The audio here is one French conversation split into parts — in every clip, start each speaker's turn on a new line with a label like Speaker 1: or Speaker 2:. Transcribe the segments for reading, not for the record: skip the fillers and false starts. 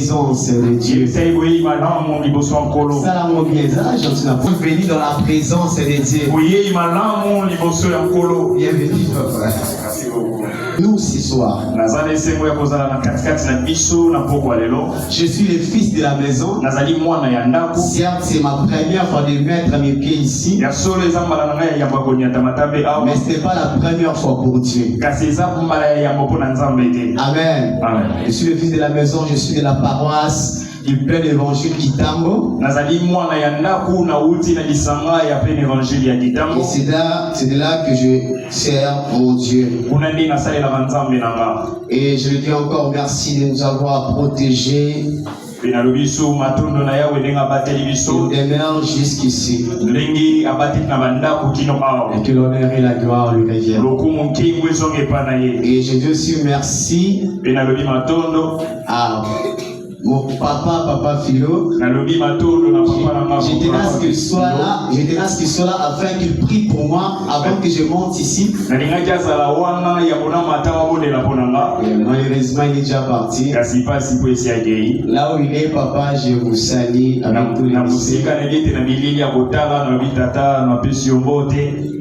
Speaker 1: présence de Dieu. Venir dans la présence de Dieu. Bienvenue, papa. Nous ce soir, je suis le fils de la maison. Certes, c'est ma première fois de mettre mes pieds ici, mais ce n'est pas la première fois pour Dieu. Amen. Amen. Je suis le fils de la maison, je suis de la paroisse du plein évangile Kitambo. Et c'est de là que je sers mon Dieu. Et je lui dis encore merci de nous avoir protégés. Il demeure jusqu'ici. Et que l'honneur et la gloire lui reviennent. Et je dis aussi merci à mon papa Philo. J'étais là ce qu'il soit là. J'étais là ce qu'il soit là afin qu'il prie pour moi avant que je monte ici. Malheureusement, il est déjà parti. Là où il est, papa, je vous salue avec tous les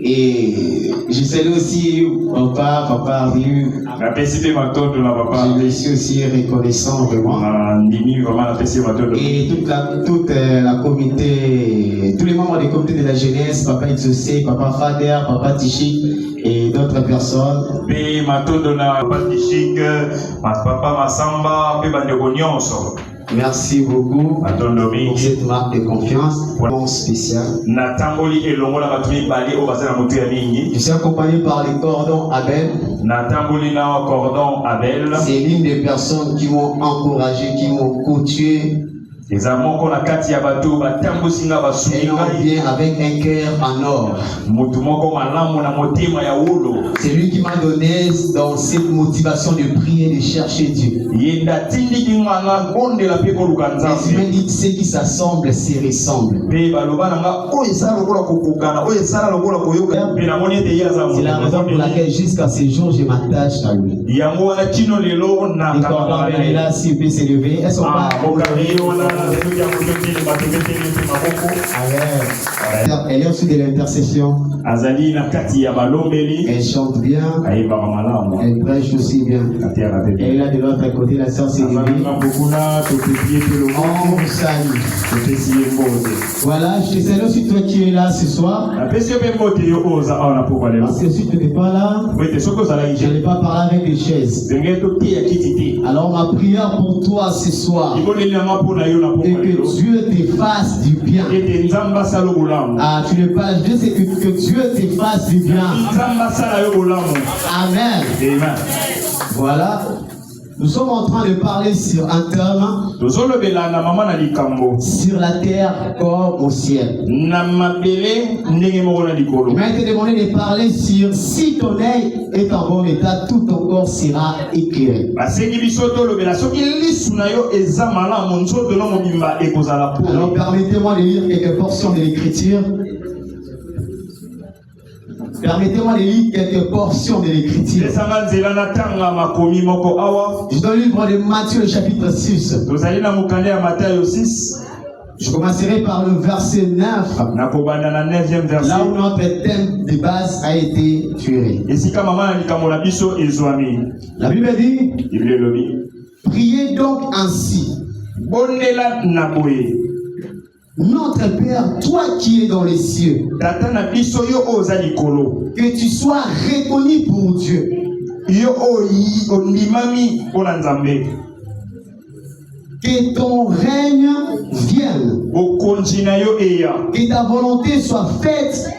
Speaker 1: et je salue aussi papa Riu. Je suis aussi reconnaissant vraiment. Et toute la comité, tous les membres du comité de la jeunesse, papa Itzosé, papa Fader, papa Tichik et d'autres personnes. Merci beaucoup pour cette marque de confiance, bon spécial. Je suis accompagné par les cordons Abel. C'est l'une des personnes qui m'ont encouragé, qui m'ont coaché. Et non bien avec un cœur en or. C'est lui qui m'a donné dans cette motivation de prier, de chercher Dieu. Et il m'a dit ceux qui s'assemblent se ressemblent. C'est la raison pour laquelle jusqu'à ce jour je m'attache à lui. Les cordons est là, s'il peut s'élever. Elles sont pas. Elle est aussi de l'intercession. Elle chante bien. Elle prêche aussi bien. Et là de l'autre côté, la sœur Sylvie. On vous salue. Voilà, je te salue aussi toi qui es là ce soir. Parce que si tu n'es pas là, je n'ai pas parlé avec des chaises. Alors ma prière pour toi ce soir, et que Dieu te fasse du bien. Ah, tu ne parles de ce que Dieu te fasse du bien. Amen. Voilà. Nous sommes en train de parler sur un thème, sur la terre comme au ciel. Il m'a été demandé de parler sur si ton œil est en bon état, tout ton corps sera éclairé. Alors permettez-moi de lire quelques portions de l'écriture. Permettez-moi de lire quelques portions de l'écriture. Je dois le livre de Matthieu, le chapitre 6. Je commencerai par le verset 9. Là où notre thème de base a été tué. La Bible dit, priez donc ainsi. Notre Père, toi qui es dans les cieux, que tu sois reconnu pour Dieu. Que ton règne vienne. Que ta volonté soit faite.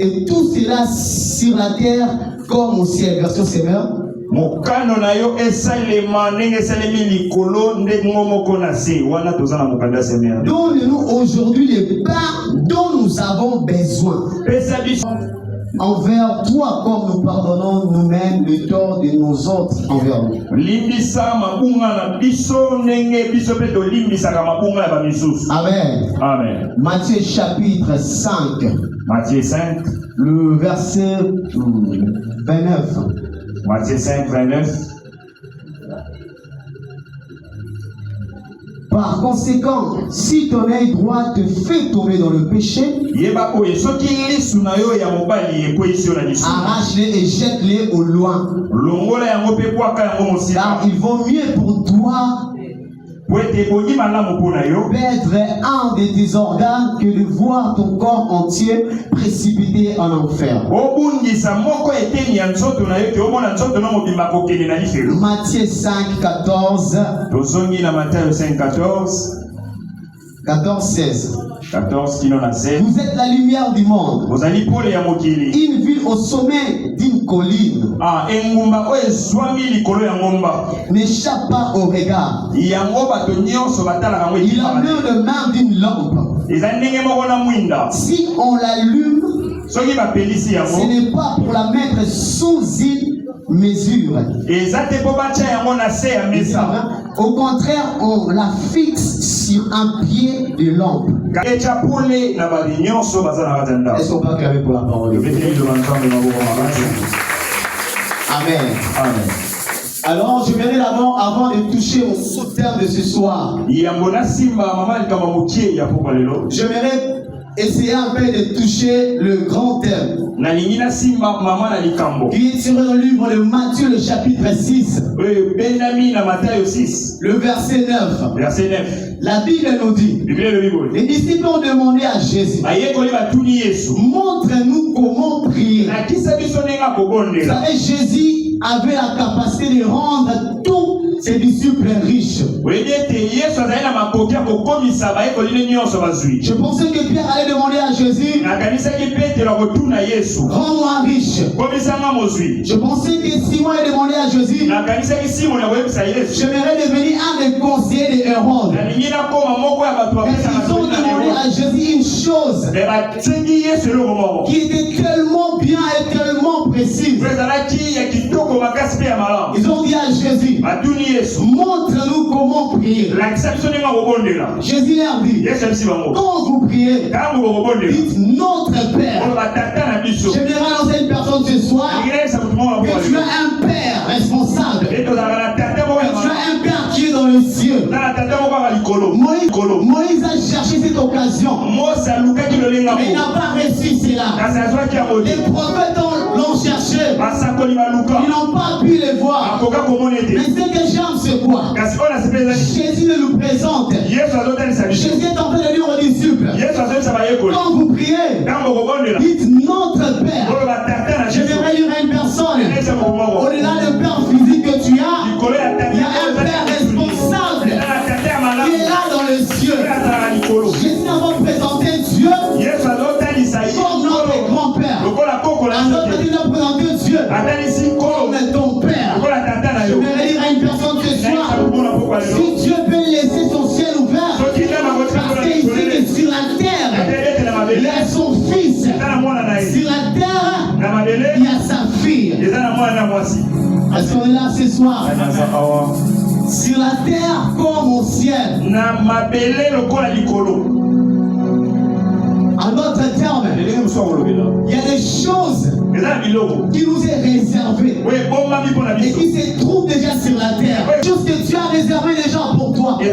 Speaker 1: Et tout cela sur la terre comme au ciel. Version Seigneur. Donne-nous aujourd'hui les pains dont nous avons besoin. Envers toi comme nous pardonnons nous-mêmes le tort de nos autres envers nous. Amen. Amen. Matthieu chapitre 5.
Speaker 2: Matthieu 5.
Speaker 1: Le verset 29.
Speaker 2: Matthieu 5, 29. Par conséquent, si ton œil droit te fait tomber dans le péché, arrache-les et jette-les au loin. Car il vaut mieux pour toi perdre un de tes organes que de voir ton corps entier précipité en enfer. Matthieu 5, 14. 14-16. Vous êtes la lumière du monde. Une ville au sommet d'une colline n'échappe pas au regard. Il a le main d'une lampe. Si on l'allume, ce n'est pas pour la mettre sous une mesure. Au contraire, on la fixe sur un pied de lampe. Est-ce qu'on peut acclamer pour la parole? Amen. Amen. Alors, je verrai d'abord, avant de toucher au sous-terme de ce soir, j'aimerais essayer un peu de toucher le grand thème qui est sur le livre de Matthieu, le chapitre 6, le verset 9. La Bible nous dit, les disciples ont demandé à Jésus, montre-nous comment prier. Vous savez, Jésus avait la capacité de rendre tous ses disciples riches. Je pensais que Pierre allait demander à Jésus, rends-moi riche. Je pensais que Simon allait demander à Jésus, j'aimerais devenir un des conseillers de Hérode. Mais ils ont demandé à Jésus une chose qui était tellement bien et tellement précise. Ils ont dit à Jésus, montre-nous comment prier. Jésus leur dit, quand vous priez, dites notre Père. J'aimerais lancer une personne ce soir que tu as un Père responsable, que tu as un Père qui est dans le ciel. Moïse a cherché cette occasion, mais il n'a pas réussi cela. Les prophètes l'ont cherché, ils n'ont pas pu les voir. Mais ce que j'aime, c'est quoi? Jésus nous présente. Jésus est en train de dire aux disciples, quand vous priez, dites notre Père. J'aimerais dire à une personne, au-delà du Père physique que tu as, il y a un Père responsable. Il est là dans le ciel. Jésus n'a pas présenté Dieu comme notre grand-père. Alors il a présenté Dieu comme ton Père. J'aimerais dire à une personne ce soir, si Dieu peut laisser son ciel ouvert, parce qu'il sait que sur la terre, il a son fils. Sur la terre, il y a sa fille. Est-ce qu'on est là ce soir? Sur la terre comme au ciel. En d'autres termes, il y a des choses qui nous est réservées et qui se trouvent déjà sur la terre. Des choses que tu as réservées déjà pour toi et qui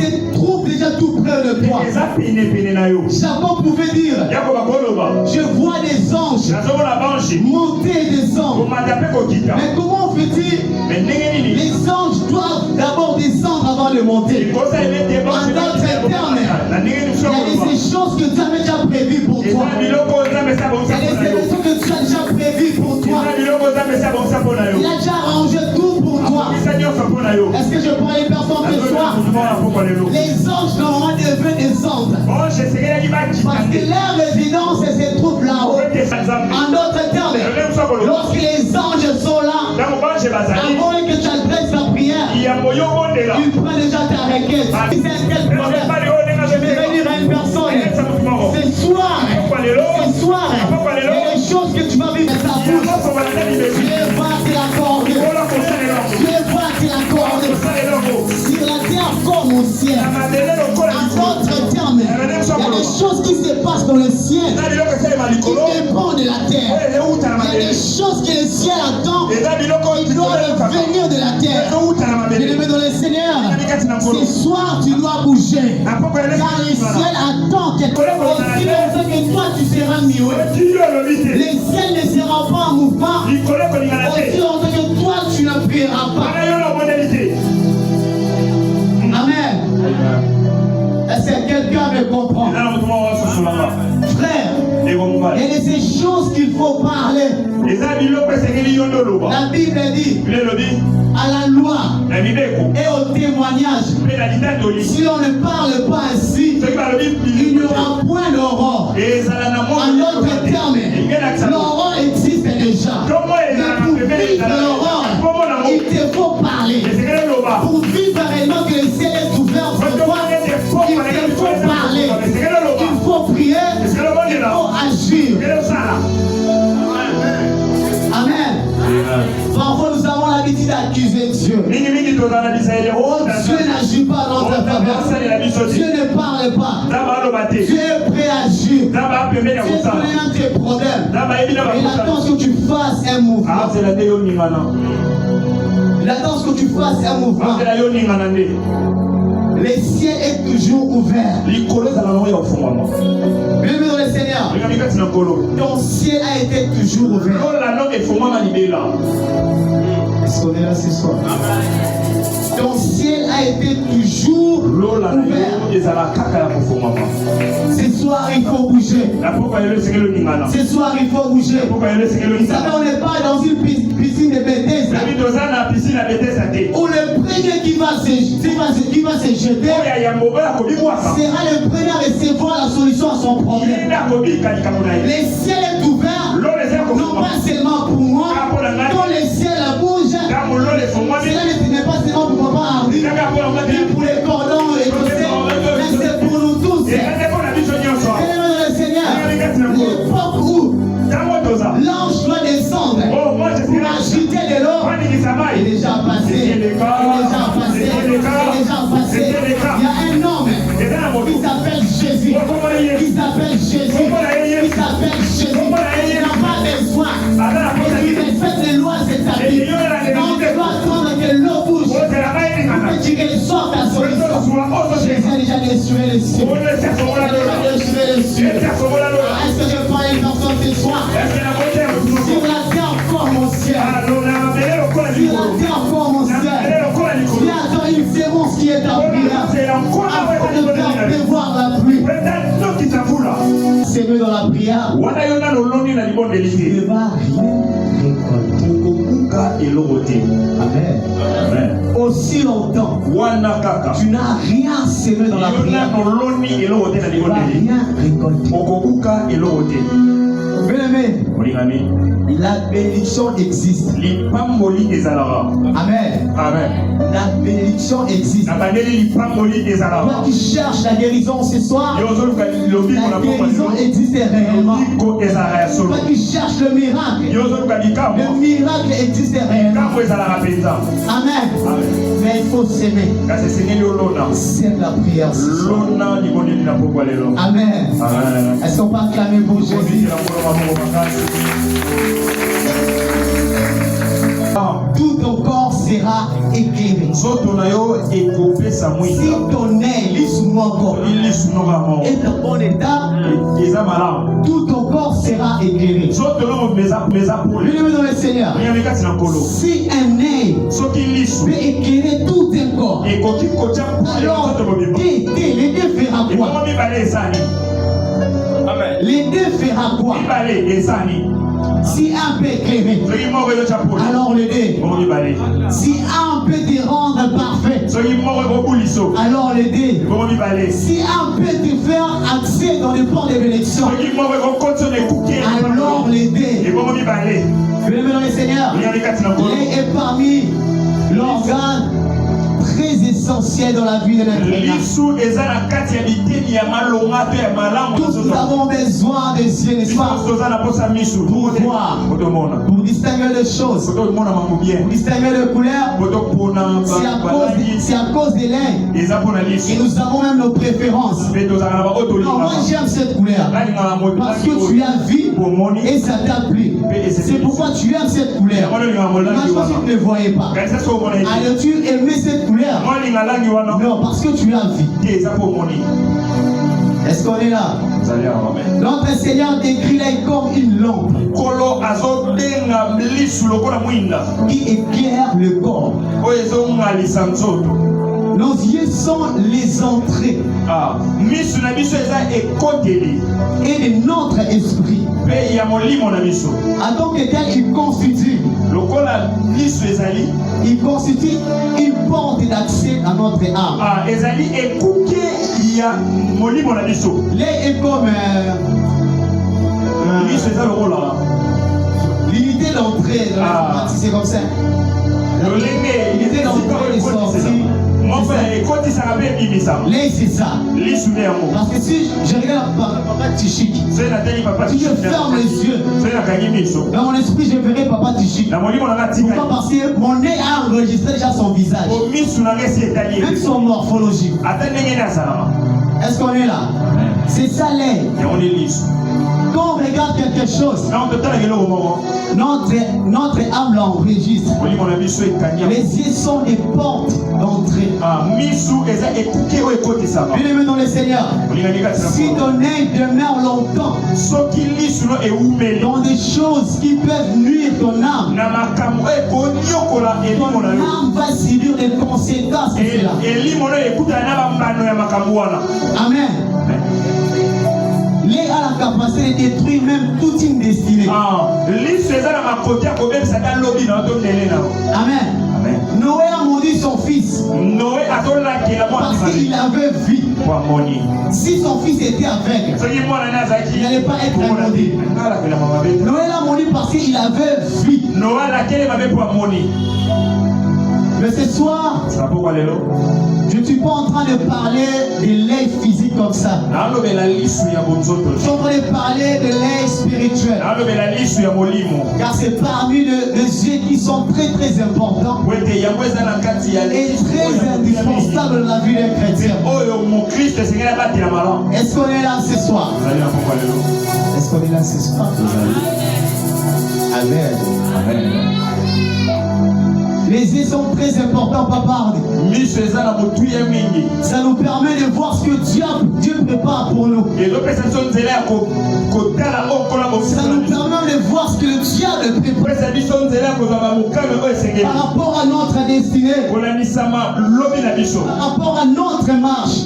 Speaker 2: se trouvent déjà tout près de toi. Jacob pouvait dire, je vois des anges monter des anges. Mais comment fait-il? Les anges doivent d'abord descendre avant de monter. En d'autres termes, il y a des choses que tu as déjà prévues pour toi. Il y a des élections que tu as déjà prévues pour toi. Il a déjà arrangé tout pour toi. Est-ce que je prends les personnes ce soir? Les anges normalement deviennent des anges parce que leur résidence se trouve là-haut. En d'autres termes, lorsque les anges sont là, avant que tu adresses la prière, ils prennent déjà ta requête. Si c'est quel problème, je vais dire à une personne, ce soir, il y a des choses que tu vas vivre dans ta bouche. Je vais voir qu'il accorde. Je vais voir qu'il accorde. Sur la terre comme au ciel. En d'autres termes, il y a des choses qui se passent dans le ciel qui dépendent de la terre. Il y a des choses que le ciel attend qui doivent venir de la terre. Je le mets dans le Seigneur. C'est muet. Car le ciel attend quelque chose. Aussi longtemps que toi tu seras muet. Le ciel ne sera pas en mouvement. Aussi longtemps que toi tu ne prieras pas. Amen. Est-ce que quelqu'un me comprend? Frère, il y a ces choses qu'il faut parler. La Bible dit à la loi et au témoignage. Si on ne parle pas ainsi, il n'y aura point d'aurore. En d'autres termes, l'aurore existe déjà. Mais pour vivre l'aurore, il te faut parler. Pour vivre réellement que le ciel est ouvert pour toi, il te faut parler. Il faut prier, il faut agir. Amen. Parfois nous avons l'habitude d'accuser Dieu. Oh, Dieu n'agit pas dans ta faveur. Dieu ne parle pas. Dieu est prêt à agir. Dieu connaît un de tes problèmes. Il attend que tu fasses un mouvement. Il attend que tu fasses un mouvement. Le ciel est toujours ouvert. Bienvenue dans le Seigneur. Ton ciel a été toujours ouvert. Est-ce qu'on est là ce soir? Ton ciel a été toujours ouvert. Ce soir, il faut bouger. Ce soir, il faut bouger. Vous savez, on n'est pas dans une piscine de Bethesda. Où le premier qui va se jeter sera le premier à recevoir la solution à son problème. Le ciel est ouvert, non pas seulement pour moi. Quand le ciel bouge, cela n'est pas seulement pour papa Henri, ni pour les cordons écossais, mais c'est pour nous tous. Le Seigneur, l'époque où l'ange doit descendre pour agiter de l'eau, il est déjà passé. Il est déjà passé. Il est déjà passé. Il y a un homme qui s'appelle Jésus. Qui s'appelle Jésus. Qui s'appelle Jésus. Il n'a pas besoin. Il respecte les lois établies. Donc il doit attendre que l'eau bouge. Pour que tu sortes ta solution. Jésus a déjà déchiré les cieux. Il a déjà déchiré les cieux. Est-ce que je parle une personne ce soir? Sur la terre encore mon ciel. Sur la terre encore mon ciel. Viens attends une séance qui est en prière. Afin de faire pleuvoir la pluie. C'est mieux dans la prière. Tu ne vas rien récolter. Amen. Amen. Aussi longtemps tu n'as rien semé dans la prière, tu ne vas rien récolter. Bien-aimé, la bénédiction existe. Amen.
Speaker 1: Amen.
Speaker 2: La bénédiction existe. Toi qui cherches la guérison ce soir, la guérison existe réellement. Toi qui cherches le miracle existe réellement. Amen. Mais il faut s'aimer. C'est la prière ce soir. Amen. Est-ce qu'on peut acclamer pour Jésus? Tout ton corps sera éclairé. Si ton œil est en bon état, tout ton corps sera éclairé. Bienvenue dans le Seigneur. Si un œil peut éclairer tout un corps, alors les deux fera quoi? Les deux fera quoi? Si un peut éclairer, alors le deux. Si un peut te rendre parfait, alors le deux. Si un peut te faire accès dans les portes de bénédiction, alors les deux. Bienvenue dans le Seigneur. Il est parmi l'organe très essentiel dans la vie de l'être humain. Tous nous avons besoin des yeux, n'est-ce pas? Pour voir, pour distinguer les choses, pour distinguer les couleurs. C'est à cause des laits. Et nous avons même nos préférences. Non, moi j'aime cette couleur parce que tu as vu et ça t'a plu. C'est pourquoi tu aimes cette couleur. Franchement, si tu ne le voyais pas. Alors tu aimais cette couleur? Non, parce que tu l'as vu. Est-ce qu'on est là? Notre Seigneur décrit là comme une lampe qui éclaire le corps. Nos yeux sont les entrées et de notre esprit. En tant que tel, il constitue une porte d'accès à notre âme. L'œil est comme limiter l'entrée de la c'est comme ça. Limiter l'entrée et sortie. L'œil c'est ça. Parce que si je regarde papa Tichik, si je ferme les yeux, dans mon esprit je verrai papa Tichik. Pourquoi? Parce que mon œil a enregistré déjà son visage, même son morphologie. Est-ce qu'on est là? C'est ça l'œil. Quand on regarde quelque chose, notre âme l'enregistre. Les yeux sont des portes d'entrée. Bien-aimé dans le Seigneur, si ton œil demeure longtemps dans des choses qui peuvent nuire ton âme, ton âme va subir des conséquences de cela. Amen. L'œil a la capacité de détruire même toute une destinée. Amen. Noé a maudit son fils parce qu'il avait vu. Si son fils était aveugle, il n'allait pas être maudit. Noé l'a maudit parce qu'il avait vu. Mais ce soir, je ne suis pas en train de parler de l'œil physique comme ça. Je suis en train de parler de l'œil spirituel. Car c'est parmi les yeux qui sont très très importants et très indispensables dans la vie d'un chrétien. Est-ce qu'on est là ce soir? Est-ce qu'on est là ce soir? Amen. Amen. Les yeux sont très importants, papa. Ça nous permet de voir ce que Dieu prépare pour nous. Ça nous permet de voir ce que le diable prépare par rapport à notre destinée, par rapport à notre marche.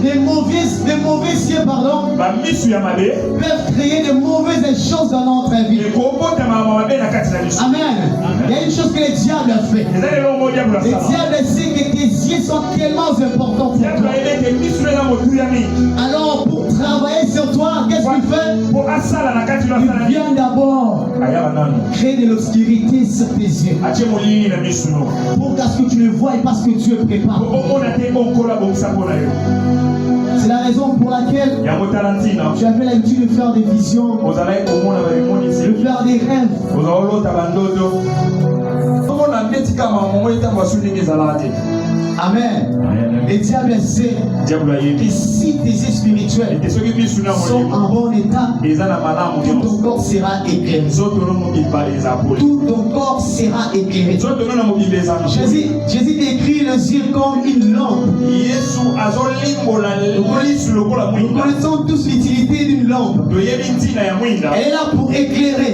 Speaker 2: Les mauvais yeux, peuvent créer de mauvaises choses dans notre vie. Amen. Il y a une chose que le diable a fait. Le diable sait que tes yeux sont tellement importants pour toi. Alors pour travailler sur toi, qu'est-ce qu'il fait? Il vient d'abord créer de l'obscurité sur tes yeux, pour que tu ne vois pas ce que Dieu prépare. C'est la raison pour laquelle tu avais l'habitude de faire des visions, de faire des rêves. Amen. Le diable sait que si tes yeux spirituels sont en bon état, tout ton corps sera éclairé. Tout ton corps sera éclairé. Jésus décrit les yeux comme une lampe. Nous connaissons tous l'utilité d'une lampe. Elle est là pour éclairer.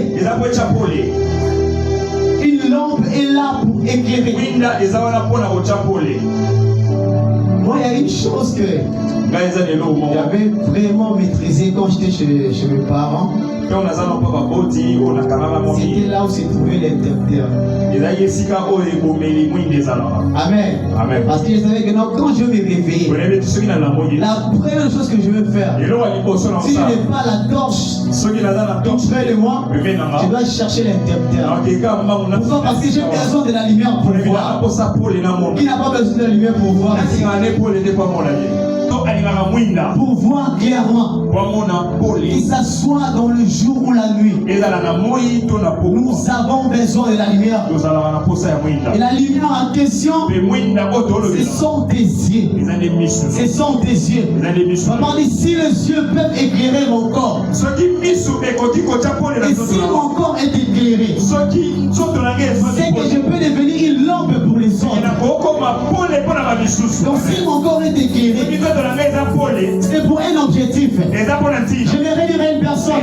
Speaker 2: Une lampe est là pour éclairer. Moi, il y a une chose que j'avais vraiment maîtrisé quand j'étais chez mes parents. C'était là où se trouvait l'interrupteur. Amen. Parce que je savais que non, quand je vais me réveiller, la première chose que je vais faire, si je n'ai pas la torche près de moi, je dois chercher l'interrupteur. Pourquoi? Parce que j'ai besoin de la lumière pour voir. Qui n'a pas besoin de la lumière pour voir? pour voir clairement, que ce soit dans le jour ou la nuit. Nous avons besoin de la lumière. Et la lumière en question, ce sont tes yeux. Ce sont tes yeux. Maman dit, si les yeux peuvent éclairer mon corps, et si mon corps est éclairé, c'est que je peux devenir une lampe pour les autres. Donc si mon corps est éclairé, c'est pour un objectif. J'aimerais dire à une personne,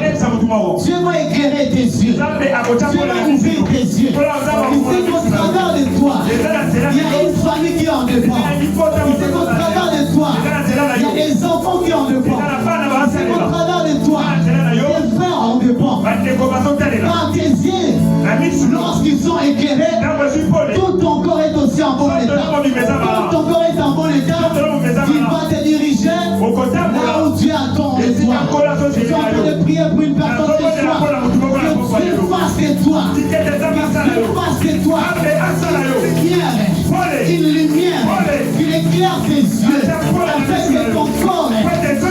Speaker 2: Dieu va éclairer tes yeux. Dieu va ouvrir tes yeux. C'est qu'au travers de toi, il y a une famille qui en dépend. C'est qu'au travers de toi, il y a des enfants qui en dépendent. C'est qu'au travers de toi, des frères en dépendent. Car tes yeux, lorsqu'ils sont éclairés, tout ton corps est aussi en bon état. Tout ton corps est en bon état. Il va te diriger là où Dieu attend de toi. Je suis en train de prier pour une personne ce soir. Que Dieu fasse de toi. Que Dieu fasse de toi une lumière qui éclaire tes yeux, afin que ton corps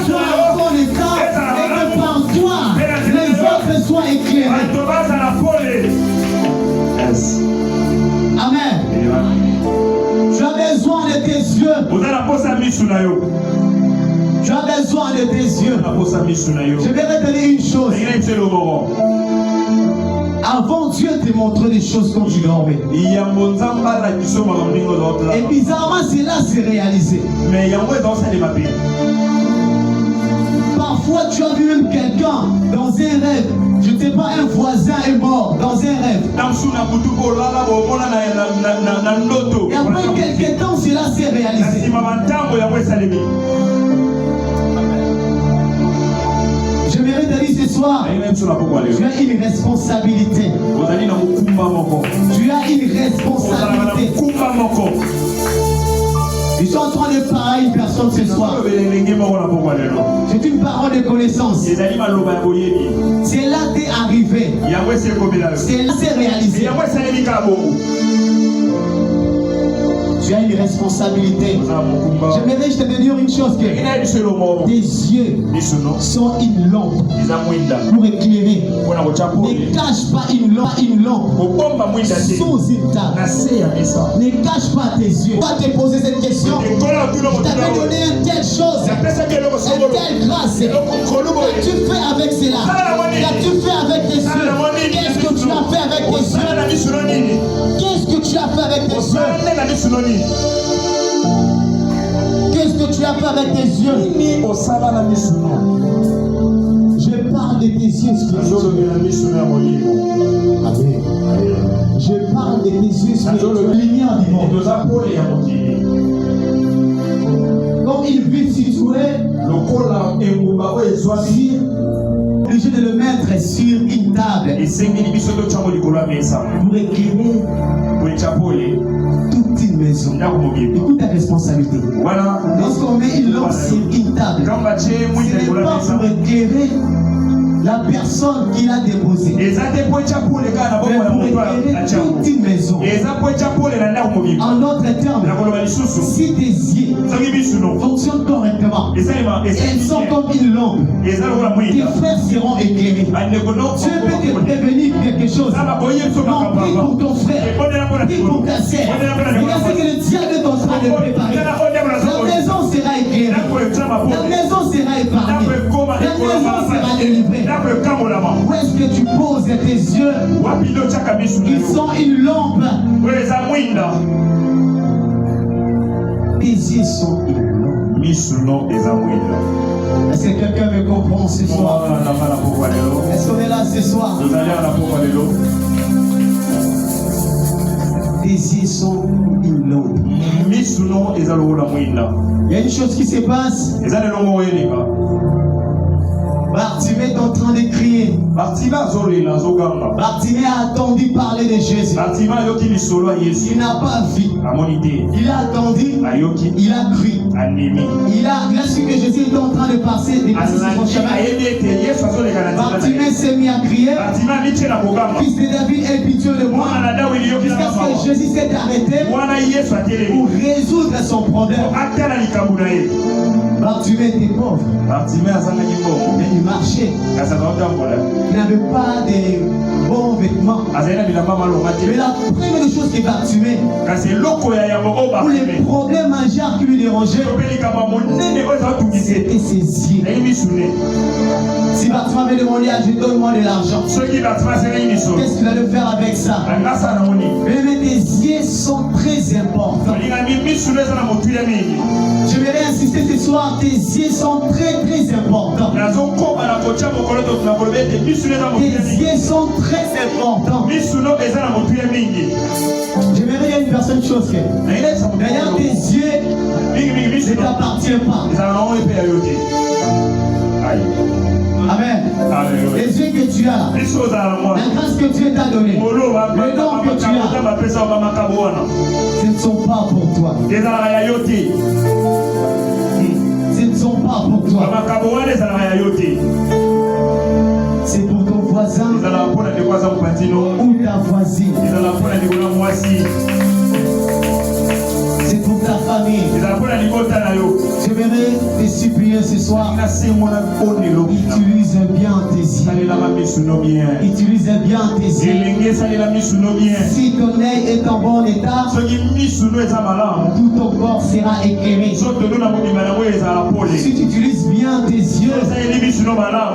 Speaker 2: soit en bon état et que par toi les autres soient éclairés. Amen. Tu as besoin de tes yeux. Tu as besoin de tes yeux. Je vais te dire une chose. Avant, Dieu te montrait des choses quand tu dormais. Et bizarrement, cela s'est réalisé. Parfois, tu as vu même quelqu'un dans un rêve. Je ne sais pas, un voisin est mort dans un rêve. Et après quelques temps, cela s'est réalisé. J'aimerais te dire ce soir, tu as une responsabilité. Tu as une responsabilité. Je suis en train de parler à une personne ce soir. C'est une parole de connaissance. Cela t'est arrivé. Cela s'est réalisé. Tu as une responsabilité. J'aimerais te dire une chose, que tes yeux sont une lampe pour éclairer. Ne cache pas une lampe sous une table. Ne cache pas tes yeux. Tu vas te poser cette question. Je t'avais donné une telle chose, une telle grâce. Qu'as-tu fait avec cela? Qu'as-tu fait avec tes yeux? Qu'est-ce que tu as fait avec tes yeux? Qu'est-ce que tu as fait avec tes yeux? Qu'est-ce que tu as fait avec tes yeux? Je parle de tes yeux spirituels. Amen. Je parle de tes yeux spirituels. Lumière du monde. Comme il vit situé, obligé de le mettre sur une table pour éclairer toute une maison. Écoute ta responsabilité. Lorsqu'on met une lampe sur une table, ce n'est pas pour éclairer la personne qui l'a déposée, mais pour éclairer toute une maison. En d'autres termes, si tes yeux fonctionnent correctement, elles sont comme une lampe, tes frères seront éclairés. Dieu peut te prévenir quelque chose. Non, prie pour ton frère, prie pour ta sœur. Regarde ce que le diable est en train de préparer. La maison sera éclairée, la maison sera épargnée, la maison sera délivrée. Où est-ce que tu poses tes yeux? Ils sont une lampe. Tes yeux sont une lampe. Est-ce que quelqu'un me comprend ce soir? Est-ce qu'on est là ce soir? Tes yeux sont une lampe. Il y a une chose qui se passe. Bartimée est en train de crier. Bartimée a attendu parler de Jésus. Il n'a pas vu. Il a attendu. Il a cru. Il a su que Jésus était en train de passer sur son chemin. Bartimée s'est mis à crier. Fils de David, aie pitié de moi. Jusqu'à ce que Jésus s'est arrêté pour résoudre son problème. Bartimée était pauvre. Mais il marchait. Il n'avait pas de bons vêtements. Mais la première chose que Bartimée, pour les problèmes majeurs qui lui dérangeaient, c'était ses yeux. Si Bartimée avait demandé à Jésus, donne-moi de l'argent, qu'est-ce qu'il allait faire avec ça? Mais tes yeux sont très importants. Je vais insister ce soir, tes yeux sont très importants. Tes yeux sont très importants. J'aimerais dire une personne chose que d'ailleurs tes yeux ne t'appartiennent pas. Amen. Les yeux que tu as, la grâce que Dieu t'a donnée, le don que tu as, ce ne sont pas pour toi. Ce ne sont pas pour toi. C'est pour ton voisin ou ta voisine. C'est pour ta famille. J'aimerais te supplier ce soir. Utilise bien tes yeux. Utilise bien tes yeux. Si ton œil est en bon état, tout ton corps sera éclairé. Si tu utilises bien tes yeux,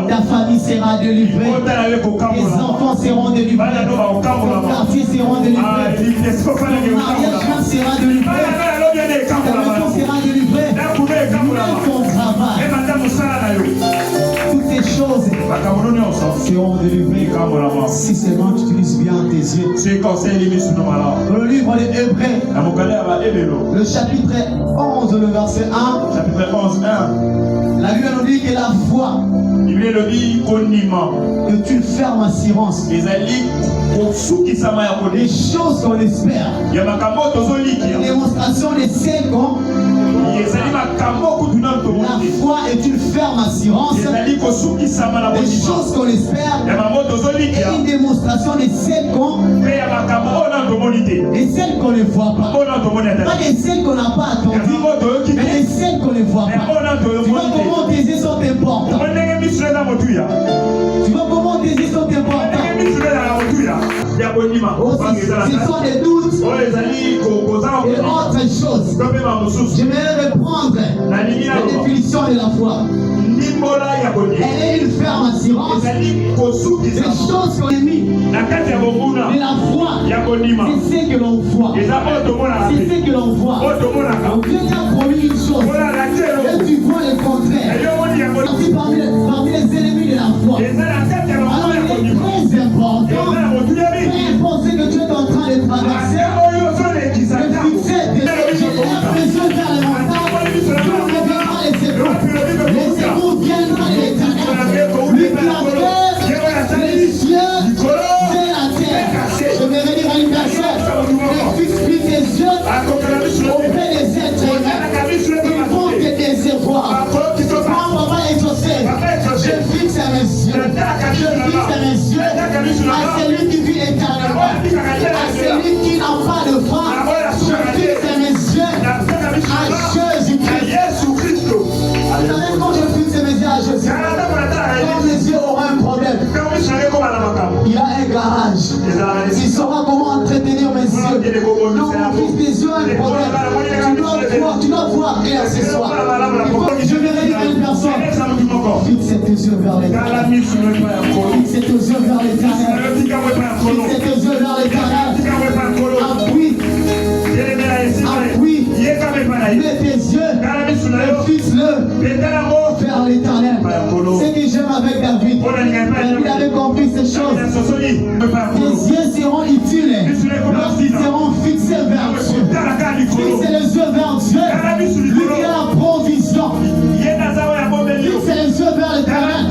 Speaker 2: ta famille sera délivrée. Tes enfants seront délivrés. Ton quartier sera délivré. Ton mariage sera délivré. Ta maison sera délivrée. Ton travail. Toutes ces choses seront délivrées si seulement tu utilises bien tes yeux. Dans le livre des Hébreux, le chapitre 11, le verset 1, la Bible nous dit que la foi est une ferme assurance. Les choses qu'on espère, une démonstration de celles qu'on. La foi est une ferme assurance. Les choses qu'on espère et une démonstration de celles qu'on. Et celles qu'on ne voit pas. Pas des celles qu'on n'a pas attendues, mais des celles qu'on ne voit pas. Tu vois comment tes yeux sont importants. Tu vois comment tes yeux sont importants. Aussi, ce sont des doutes et autre chose. J'aimerais reprendre la définition de la foi. Elle est une ferme assurance. Les choses qu'on a mis. Mais la foi, c'est ce que l'on voit. C'est ce que l'on voit. Donc Dieu t'a promis une chose. Et tu vois le contraire. Parmi les ennemis de la foi. Alors il est très important. Peu importe ce que tu es en train de traverser. De fixer tes yeux vers le montagne. Dieu ne reviendra les secours. Les secours viendront de l'Éternel. Lui qui a fait les cieux et la terre. Je vais venir à une personne. Ne fixe plus tes yeux auprès des êtres humains. Ils vont te décevoir. Quand papa est exaucé, je fixe mes yeux. Je fixe mes yeux à celui qui vit éternellement. À celui qui n'a pas de fin. Je fixe mes yeux à Jésus-Christ. Vous savez quand je fixe mes yeux à Jésus, quand mes yeux auront un problème, il a un garage. Il saura comment entretenir mes yeux. Donc mon fils, tes yeux ont un problème. Tu dois voir clair ce soir. Je vais dire à une personne, fixe tes yeux vers l'éternel. Fixe tes yeux vers l'éternel. Fixe tes yeux vers l'éternel. Appuie. Appuie. Mets tes yeux et fixe-le vers l'éternel. Ce que j'aime avec David, il avait compris ces choses. Tes yeux seront utiles lorsqu'ils seront fixés vers Dieu. Fixe les yeux vers Dieu. Lui qui a la provision. Fixe les yeux vers l'éternel.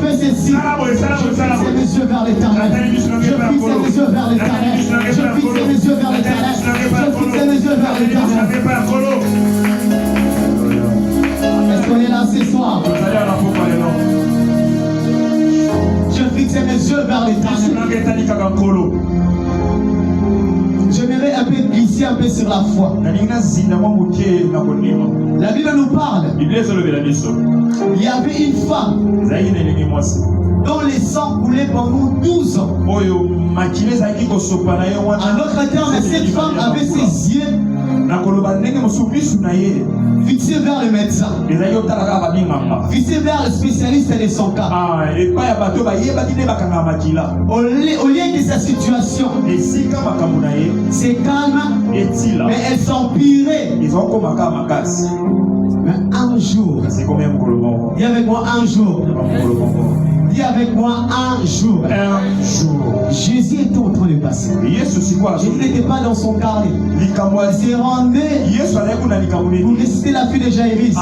Speaker 2: fais ceci. Je fixe mes yeux vers l'éternel. Je fixe mes yeux vers l'éternel. Je fixe mes yeux vers l'éternel. Je fixe mes yeux vers l'éternel. Est-ce qu'on est là ce soir? Je fixe mes yeux vers l'éternel. J'aimerais un peu glisser un peu sur la foi. La Bible nous parle. Il y avait une femme dont les sangs coulaient pendant 12 ans. En d'autres termes, cette femme avait ses yeux fixés vers le médecin, fixés vers le spécialiste de son cas. Au lieu de sa situation c'est calme, mais elle s'empirait. Mais un jour, dis avec moi un jour. Dis avec moi un jour. Jésus était en train de passer. Jésus n'était pas dans son carré. Il s'est rendu pour réciter la fille de Jaïris.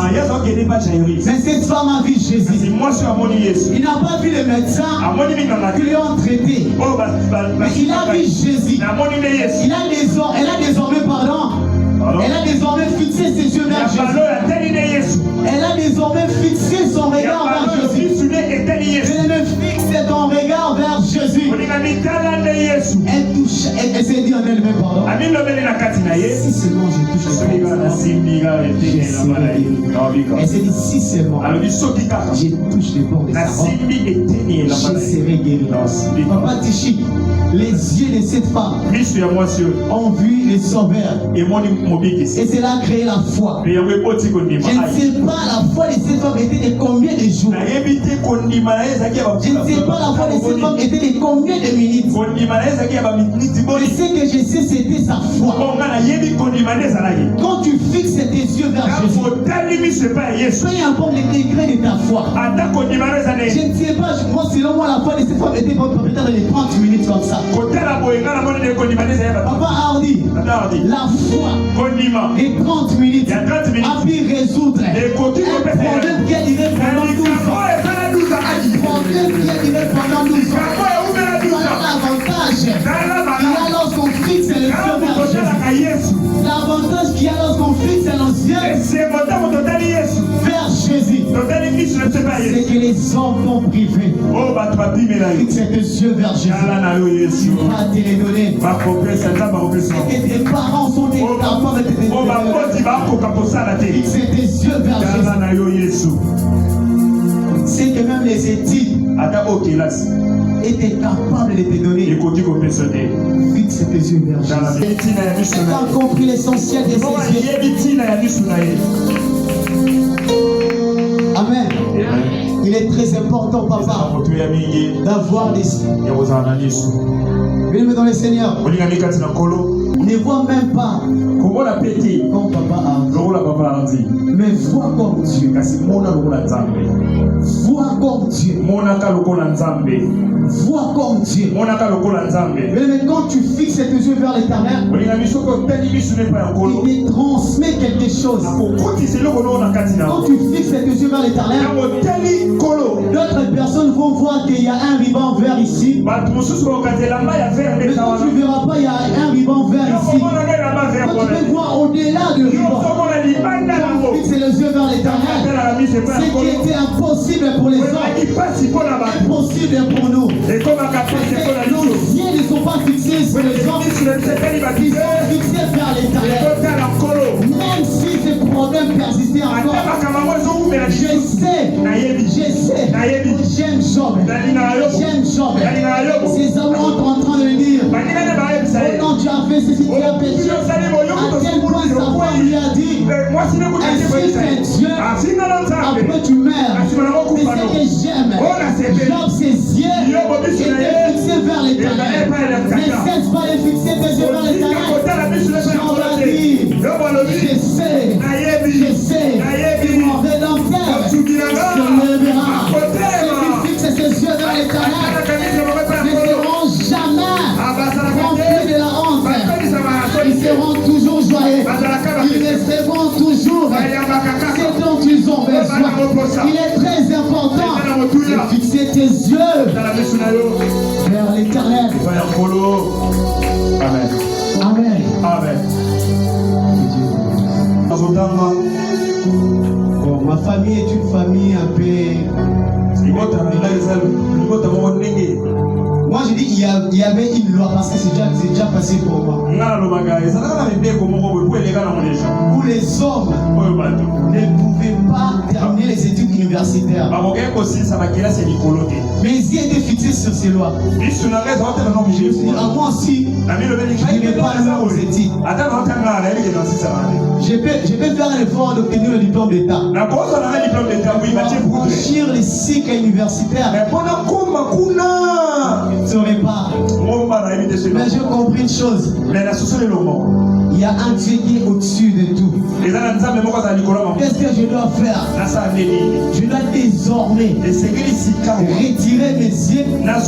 Speaker 2: Mais cette femme a vu Jésus. Il n'a pas vu le médecin qui lui ont traité. Mais il a vu Jésus. Elle a désormais, elle a désormais fixé ses yeux vers Jésus. Elle a désormais fixé son regard vers Jésus. Elle me fixe ton regard vers Jésus. Elle s'est dit en elle-même, pardon. Si seulement je touche son regard, elle s'est dit, si seulement je touche le bord de sa robe, je serai guéri. Papa Tichi, les yeux de cette femme ont vu le Sauveur. Et cela a créé la foi. Je ne sais pas la foi de cette femme était de combien de jours. Je ne sais pas la foi de cette femme était de combien de minutes. Mais ce que je sais, c'était sa foi. Quand tu fixes tes yeux vers Jésus, peu importe le degré de ta foi. Je ne sais pas, moi selon moi la foi de cette femme était peut-être de 30 minutes comme ça. Papa Hardy, la foi de 30 minutes a pu résoudre un problème qui a duré pendant 12 ans. Un problème qui a duré pendant 12 ans. Voilà l'avantage qu'il y a lorsqu'on fixe les yeux vers Jésus. L'avantage qu'il y a lorsqu'on fixe nos yeux vers Jésus, c'est que les hommes vont priver. Fixe tes yeux vers Jésus. Tu vas te les donner. Et que tes parents sont capables de te donner. Fixe tes yeux vers Jésus. C'est que même les études étaient capables de te donner. Fixe tes yeux vers Jésus. Tu as compris l'essentiel de ces yeux. Amen. Il est très important, papa, d'avoir des bien-aimés dans le Seigneur. Ne vois même pas comme papa a dit. Mais vois comme Dieu. Vois comme Dieu. Vois comme Dieu. Mais quand tu fixes tes yeux vers l'éternel, il te transmet quelque chose. Quand tu fixes tes yeux vers l'éternel, d'autres personnes vont voir qu'il y a un ruban vert ici. Mais quand tu ne verras pas, il y a un ruban vert ici. Quand tu peux voir au-delà du ruban, quand tu fixes les yeux vers l'éternel, ce qui était impossible pour les hommes, impossible pour nous. Parce que nos yeux ne sont pas fixés sur les hommes, ils sont fixés vers l'éternel. Même si ces problèmes persistaient encore, je sais, j'aime Job. Ses amis sont en train de le dire. Quand tu as fait ceci, tu as péché. À quel point sa femme lui a dit, insulte un Dieu, après tu meurs. Mais ce que j'aime, Job, ses yeux étaient fixés vers l'éternel. Ne cesse pas de fixer tes yeux vers l'éternel. Job a dit, je sais, que mon rédempteur se lèvera. Ceux qui fixent ses yeux vers l'éternel ne seront jamais remplis de la honte. Ils seront toujours joyeux. Ils resteront toujours ce dont ils ont besoin. Il est très important fixer tes yeux vers l'éternel.
Speaker 1: Amen.
Speaker 2: Amen.
Speaker 1: Amen.
Speaker 2: Bon, ma famille est une famille un peu... Moi je dis il y avait une loi parce que c'est déjà passé pour moi. Où les hommes ne pouvaient pas terminer les études universitaires. Mais ils étaient fixés sur ces lois. Moi aussi, je n'ai pas le aux études. Je peux faire l'effort d'obtenir le diplôme d'État. Franchir les cycles universitaires. Je ne saurais pas. Mais j'ai compris une chose. Il y a un Dieu qui est au-dessus de tout. Qu'est-ce que je dois faire? Je dois désormais retirer mes yeux dans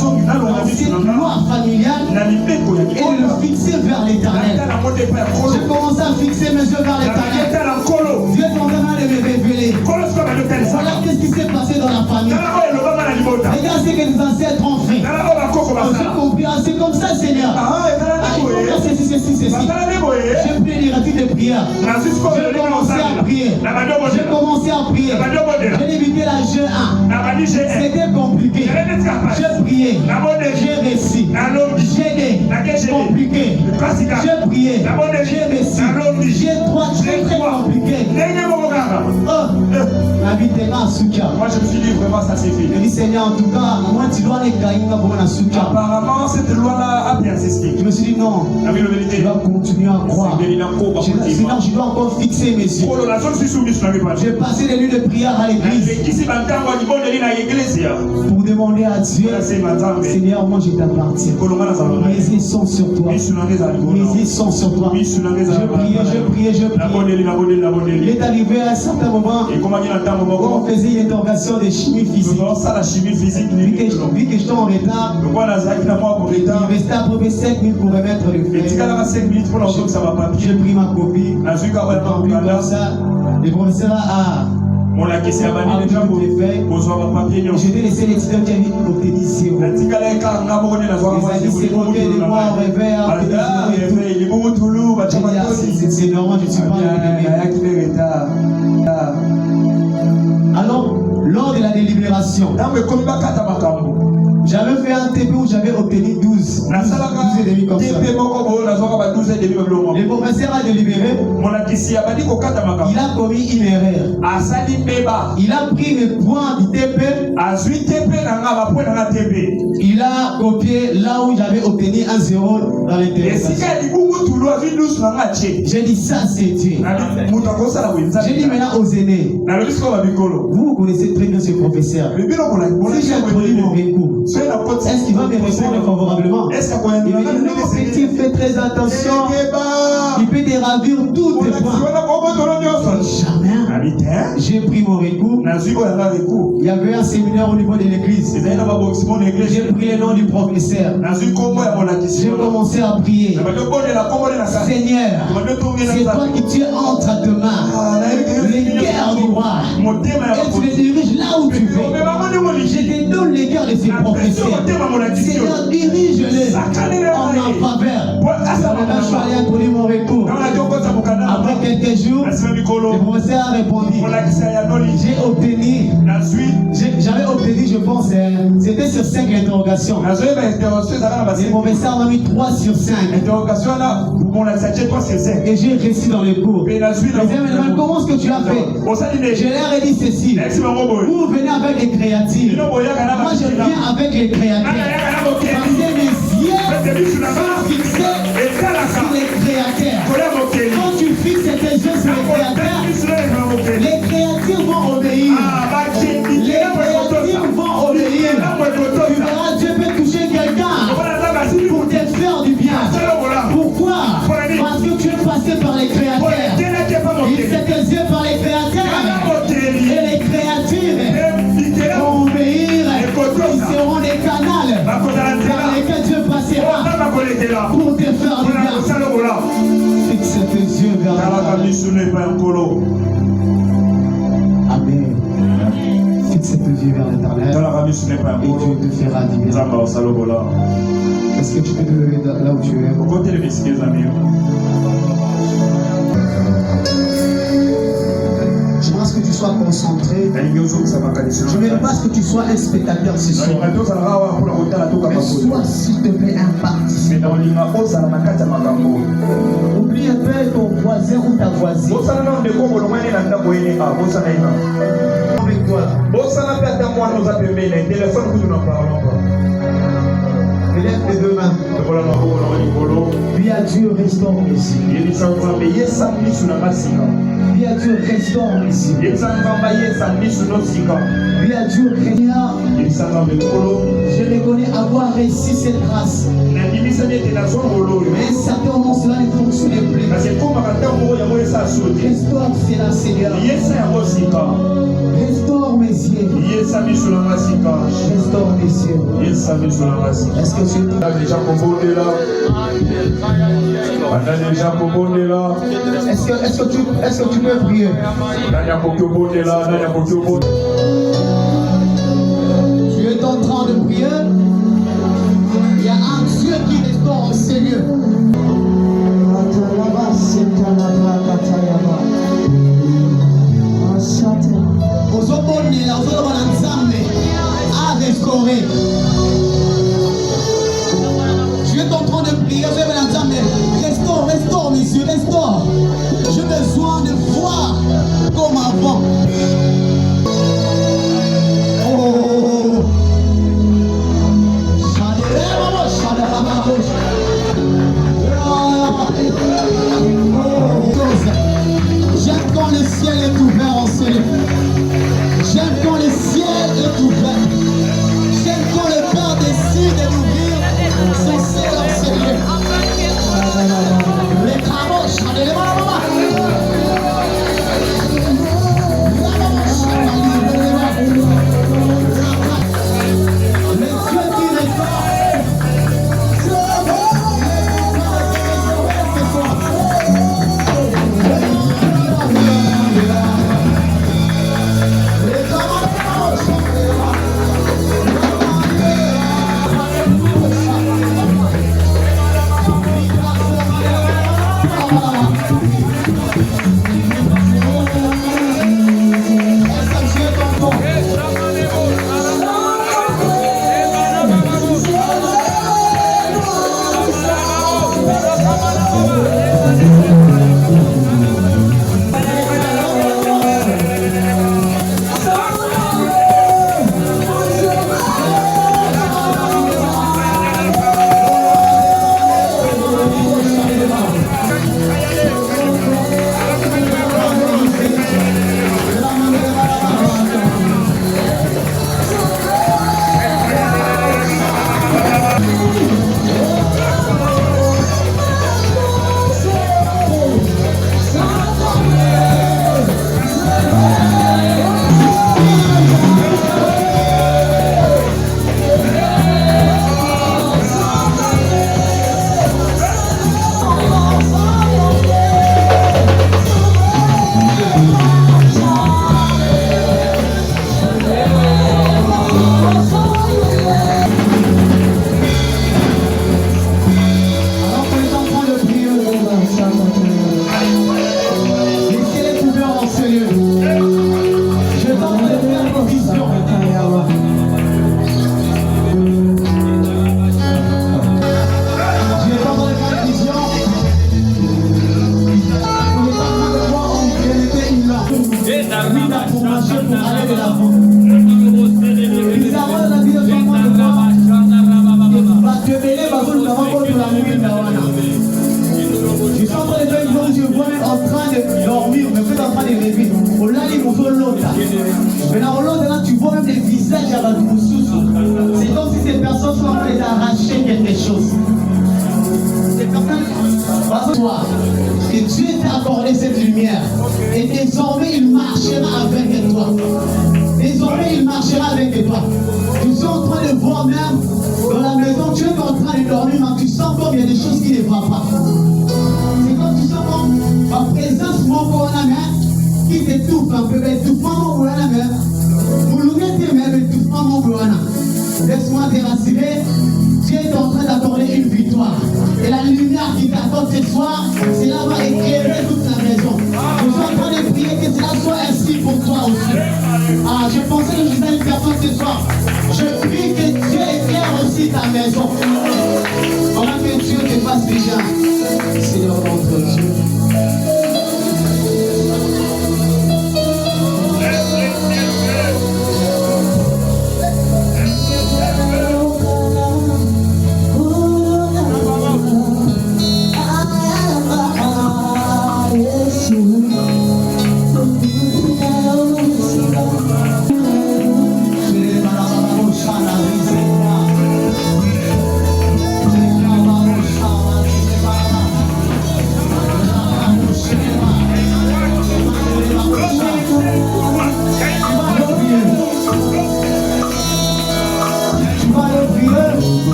Speaker 2: cette loi familiale et le fixer vers l'éternel. J'ai commencé à fixer mes yeux vers l'éternel. Dieu est en train de me révéler. Voilà qu'est-ce qui s'est passé dans la famille. Regarde ce que les ancêtres ont fait. J'ai compris. C'est comme ça, Seigneur. Ceci. J'ai pris les racines de prière. J'ai commencé à prier. J'ai débuté la jeûne 1. C'était compliqué. J'ai prié. J'ai réussi. J'ai compliqué. J'ai prié. J'ai réussi. J'ai très compliqué. Ma vie était là en soutien.
Speaker 1: Moi je me suis dit vraiment ça c'est fait.
Speaker 2: Je dis Seigneur, en tout cas, moi tu dois les gagner pour un soutien.
Speaker 1: Apparemment cette loi-là a persisté.
Speaker 2: Je me suis dit non. Je dois continuer à croire. Sinon je dois encore fixer mes yeux. J'ai passé les nuits de prière à l'église pour demander à Dieu, Seigneur, moi je t'appartiens. Mes yeux sont sur toi. Mes yeux sont sur toi. Je priais. Il est arrivé à un certain moment où on faisait une interrogation de chimie physique. Vu que j'étais en retard, il restait à peu près 5 minutes pour remettre le fait. J'ai pris ma copie. Le professeur a j'ai laissé l'étudiant qui avait obtenu 0. Les amis s'est moqué de moi au réveil. C'est normal, je ne suis pas alors, lors de la délibération, j'avais fait un TP où j'avais obtenu 12 et demi comme ça. Le professeur a délibéré. Il a commis une erreur. Il a pris le point du TP. Il a copié là où j'avais obtenu un 0 dans l'interrogation. J'ai dit ça c'est Dieu. J'ai dit maintenant aux aînés. Vous connaissez très bien ce professeur. Si j'ai introduit mon recours, est-ce qu'il va me répondre favorablement? Il va dire non, petit, fais très attention. Il peut déravir tous tes points. Jamais. J'ai pris mon recours. Il y avait un séminaire au niveau de l'église. J'ai pris le nom du professeur. J'ai commencé à prier. Seigneur, c'est toi qui tu es entre tes mains. Les cœurs du roi. Et tu les diriges là où tu veux. Je te donne les cœurs de ces professeurs. Seigneur, dirige-les en faveur. Je suis allé introduire mon recours. Après quelques jours, le professeur a répondu. J'ai obtenu, j'avais obtenu, je pense, c'était sur 5 interrogations. Le professeur m'a mis 3 sur 5. Et j'ai réussi dans les cours. Il dit, mais comment est-ce que tu as fait? Je leur ai dit ceci. Vous venez avec les créatives. Moi je viens avec les créateurs. Parce que mes yeux sont fixés sur les créateurs. Quand tu fixes tes yeux sur les créateurs vont obéir. Les créatures vont obéir. Tu verras, Dieu peut toucher quelqu'un pour te faire du bien. Pourquoi? Parce que tu es passé par les créateurs. Il s'est tes yeux par les créateurs. Et les créatures vont obéir. Ils seront des canaux par lesquels Dieu passera pour te faire du bien. Fixe tes yeux vers l'éternel. Amen. Fixe tes yeux vers l'éternel. et Dieu te fera du bien. Est-ce que tu peux te lever là où tu es? J'aimerais que tu sois concentré. Je ne veux pas que tu sois un spectateur ce soir. Mais sois s'il te plaît un participant. Oublie un peu ton voisin ou ta voisine. Avec toi. Élève tes deux mains. Puis à Dieu, restaure ici. Puis à Dieu, restaure ici. Puis à Dieu, je reconnais avoir réussi cette grâce. Mais un certain moment, cela ne fonctionnait plus. Restaure cela, Seigneur. Restaure mes yeux. Restaure mes yeux. Est-ce que tu es déjà composé là? Est-ce que tu peux prier? Tu es en train de prier. Il y a un Dieu qui restaure, Seigneur. À restaurer. Tu es en train de prier, restaure, messieurs, restaure. J'ai besoin de voir comme avant. Oh, j'aime quand le ciel est ouvert en Seigneur. J'aime quand le ciel est ouvert. J'aime quand le Père décide d'ouvrir son ciel en Seigneur. Les travaux, que Dieu t'a accordé cette lumière et désormais il marchera avec toi. Désormais il marchera avec toi. Tu es en train de voir même dans la maison, tu es en train de dormir, mais tu sens comme il y a des choses qui ne vont pas. C'est comme tu sens comme ma présence, mon corps qui t'étouffe un peu, mais tout le monde, mon corps, mon loup, mon laisse-moi te rassurer, Dieu est en train d'accorder une victoire. Et la lumière qui t'attend ce soir, cela va éclairer toute la maison. Je suis en train de prier que cela soit ainsi pour toi aussi. Ah, je pensais que je disais à une personne ce soir. Je prie que Dieu éclaire aussi ta maison. Pendant que Dieu te fasse déjà. Seigneur notre Dieu.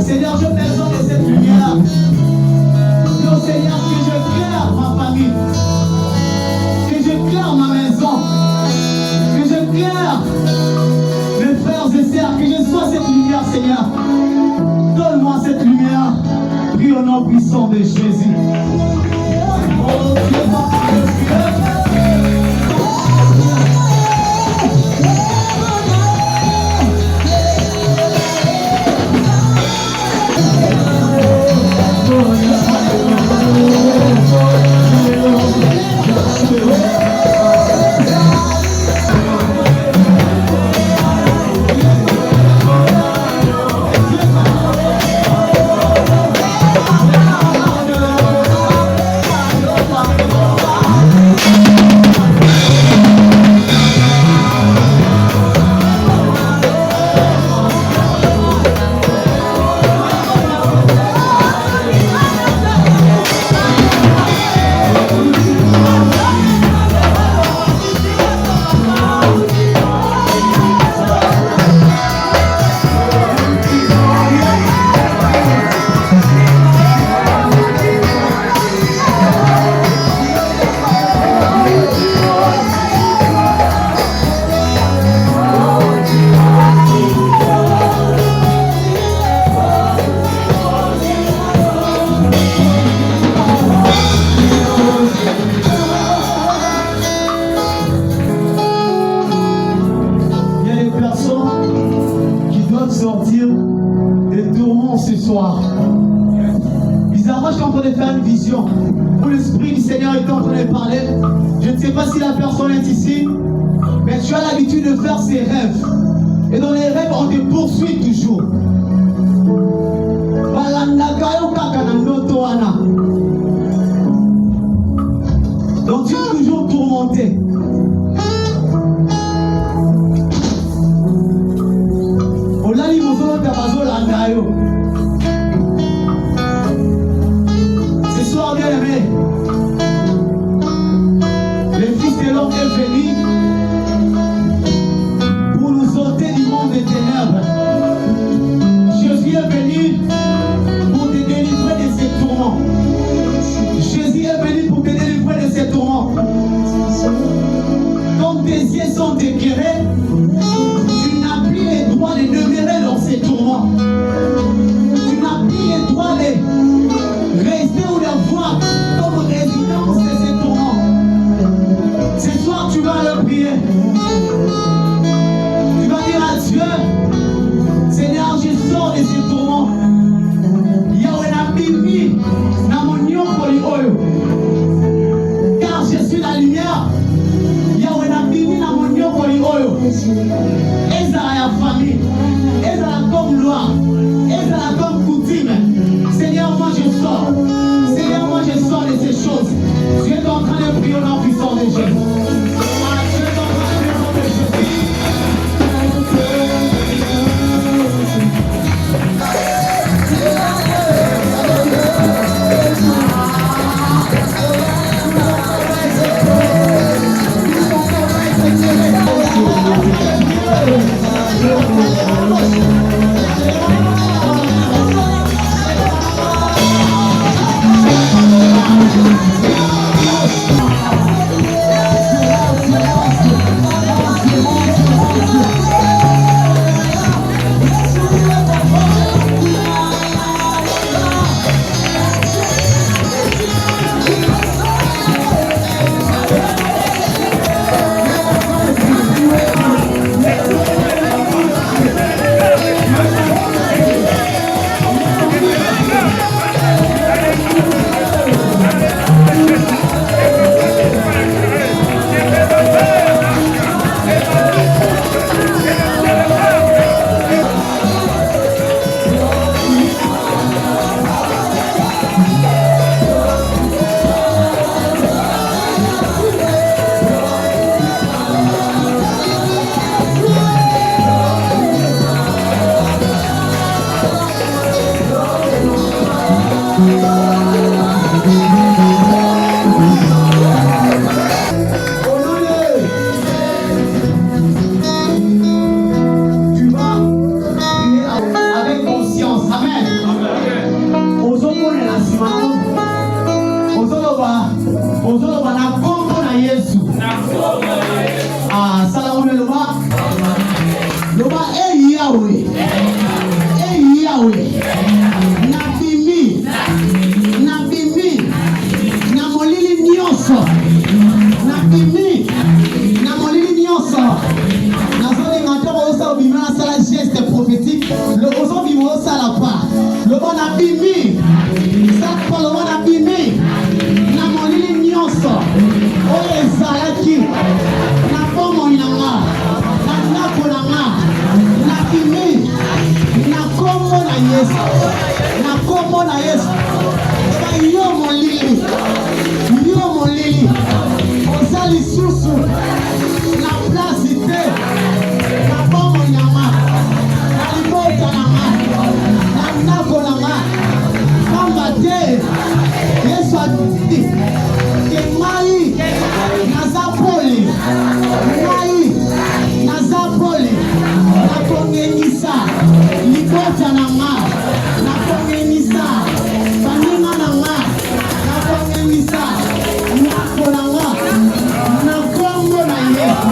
Speaker 2: Seigneur, je besoin de cette lumière. Dis Seigneur que je claire ma famille, que je claire ma maison, que je claire mes frères et sœurs, que je sois cette lumière, Seigneur. Donne-moi cette lumière. Prie au nom puissant de Jésus. Oh Dieu, mon Dieu. Sortir des tourments ce soir. Bizarrement, je suis en train de faire une vision où l'Esprit du Seigneur est en train de parler. Je ne sais pas si la personne est ici, mais tu as l'habitude de faire ses rêves. Et dans les rêves, on te poursuit toujours. Donc tu es toujours tourmenté. Ce soir, bien aimé, le Fils de l'homme est venu pour nous ôter du monde des ténèbres. Jésus est venu pour te délivrer de ses tourments. Jésus est venu pour te délivrer de ses tourments. Quand tes yeux sont éclairés, tu n'as plus le droit de demeurer dans ces tourments. Tu n'as plus le droit de rester ou de voir comme résidence de ces tourments. Ce soir, tu vas le prier. Tu vas dire à Dieu, Seigneur, je sors de ces tourments. Car je suis la lumière. Yahweh n'a fini na mon oyo. Yahweh. Et Yahweh. Nabimi. Nabimi. Namolili nyonso. Nabimi. Namolili nyonso. Nazoli ngantoro osa obima na sala geste prophétique. Le oso bimo sala pa. Le bon abimi. Ça pour le bon abimi. Namolili nyonso. Oye zalaki. Na pomo inanga. Na nako nanga. Na kimi. Na komo na Yesu. Na komo na Yesu. Eba yo molili. Yo molili. Ozali susu. Na place te. Na pomo inanga. Na libota nanga. Na nako nanga. Kamba te. Yesu ati. Kemai. Nazapoli. Nai. Nazapoli. Nakongenisa. Libota nanga. Nakongenisa. Banima nanga. Nakongenisa. Nako nanga. Nakombo na Yesu.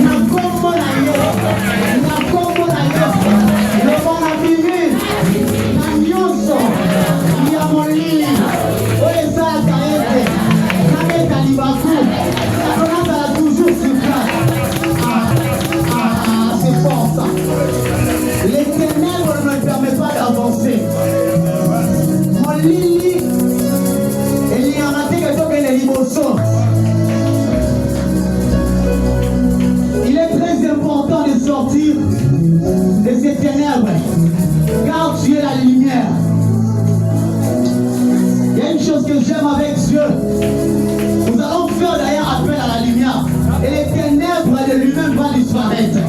Speaker 2: Nakombo na Yesu. Nakombo na Yesu. Lobona bibi. Na nyonso. Ya molili. Oye sasa ete. Nabeta libaku. Nakonaka toujours sur place. C'est fort ça. Les ténèbres ne me permettent pas d'avancer. Molili. Il y en a des qui ont les limousins. Il est très important de sortir de ces ténèbres, car tu es la lumière. Il y a une chose que j'aime avec Dieu. Nous allons faire d'ailleurs appel à la lumière. Et les ténèbres de lui-même vont disparaître.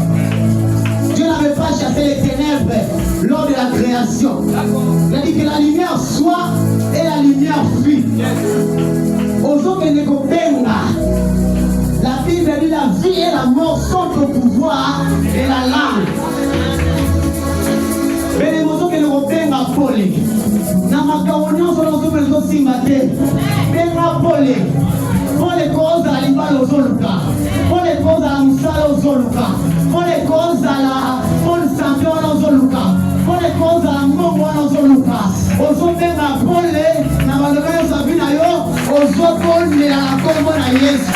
Speaker 2: Dieu n'avait pas chassé les ténèbres lors de la création. Il a dit que la lumière soit et la lumière fuit. Aux autres la Bible dit la vie et la mort sont au pouvoir de la langue. Mais les mots que nous benga poli. Na makaonyo so no so so simbate. Benga poli. Pour les causes à la libalo zoluka. Pour les causes à la musala zoluka. Pour les causes à la bonne santé zoluka. Pour les causes à la mongo zoluka. Ozo benga poli na malobelo sabina yo. Ozo poli na kombo na Yesu.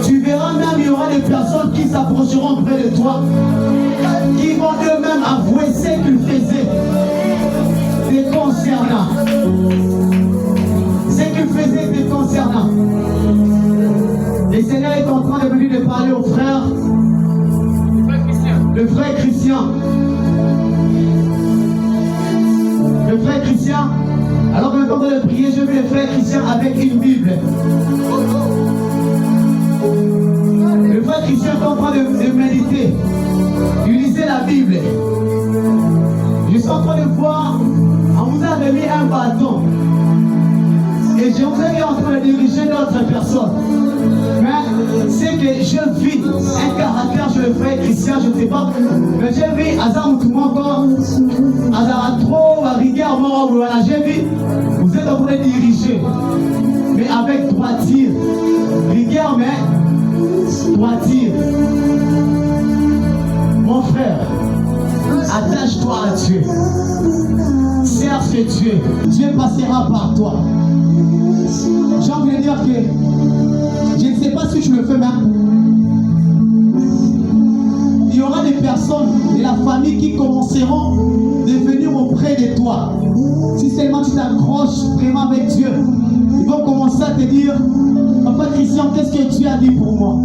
Speaker 2: Tu verras même, il y aura des personnes qui s'approcheront près de toi, qui vont eux-mêmes avouer ce qu'ils faisaient, les concernant. en train de prier, je vais le frère Christian avec une Bible. Le frère Christian est en train de méditer. Il lisait la Bible. Je suis en train de voir, on vous a remis un bâton. Et je vous ai en train de diriger d'autres personnes. Mais c'est que je vis un caractère chez le frère Christian, je ne sais pas. Mais j'ai vu Azar Moutoumoko, Azar trop, rigueur, mort, voilà, j'ai vu. Vous êtes en train de diriger. Mais avec droiture. Rigueur, mais droiture. Mon frère, attache-toi à Dieu. Serve Dieu. Dieu passera par toi. J'ai envie de dire que je ne sais pas si je le fais même. Il y aura des personnes de la famille qui commenceront de venir auprès de toi. Si seulement tu t'accroches vraiment avec Dieu, ils vont commencer à te dire, Papa Christian, qu'est-ce que tu as dit pour moi?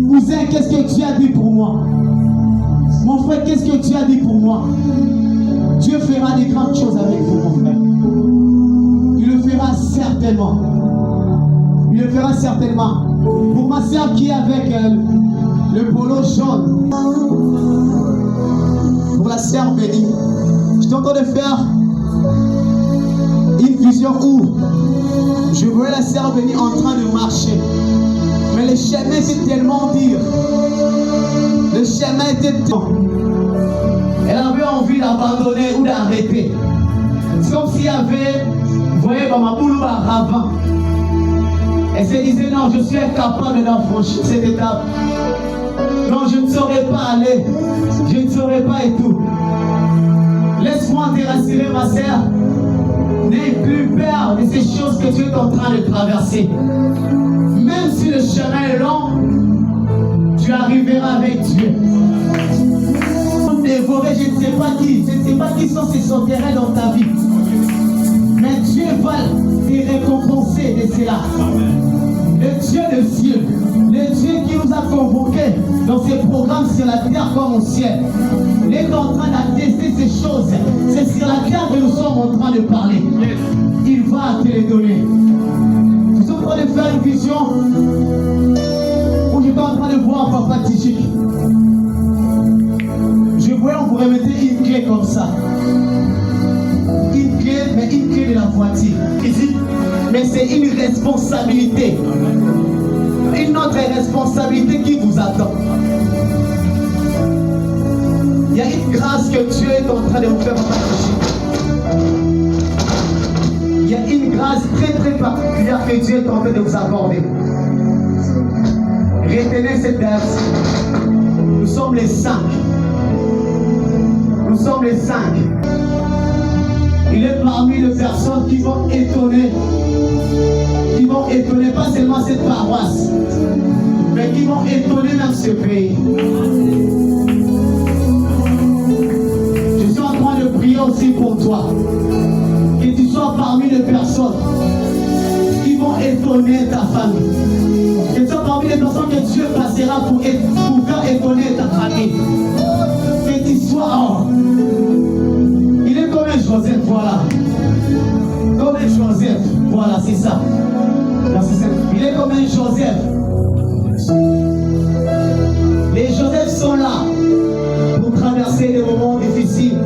Speaker 2: Cousin, qu'est-ce que tu as dit pour moi? Mon frère, qu'est-ce que tu as dit pour moi? Dieu fera des grandes choses avec vous, mon frère. Il le fera certainement. Il le fera certainement. Pour ma soeur qui est avec le polo jaune, pour la soeur bénie, je suis en train de faire une vision où je voyais la soeur bénie en train de marcher. Mais le chemin était tellement dur. Le chemin était tellement... Elle avait envie d'abandonner ou d'arrêter. C'est comme s'il y avait, vous voyez, dans ma boule avant. Elle se disait, non, je suis incapable de franchir cette étape. Non, je ne saurais pas aller. Je ne saurais pas et tout. Laisse-moi te rassurer, ma sœur. N'aie plus peur de ces choses que tu es en train de traverser. Même si le chemin est long, tu arriveras avec Dieu. Dévorer, je ne sais pas qui sont ces sauterelles dans ta vie. Mais Dieu va te récompenser de cela. Le Dieu des cieux, le Dieu qui nous a convoqués dans ses programmes sur la terre comme au ciel. Il est en train d'attester ces choses. C'est sur la terre que nous sommes en train de parler. Il va te les donner. Je suis en train de faire une vision où je suis en train de voir Papa Tijik. Je voyais, on pourrait mettre une clé comme ça. Une clé, mais une clé de la voiture. Ici, mais c'est une responsabilité. Une autre responsabilité qui vous attend. Il y a une grâce que Dieu est en train de vous faire partager. Il y a une grâce très très particulière que Dieu est en train de vous accorder. Retenez cette date. Nous sommes les 5. Nous sommes les 5. Il est parmi les personnes qui vont étonner pas seulement cette paroisse, mais qui vont étonner même ce pays. Je suis en train de prier aussi pour toi, que tu sois parmi les personnes qui vont étonner ta famille, que tu sois parmi les personnes que Dieu passera pour faire étonner ta famille, que tu sois il est comme un Joseph, voilà. Comme un Joseph, voilà, c'est ça. Il est comme un Joseph. Les Josephs sont là pour traverser des moments difficiles.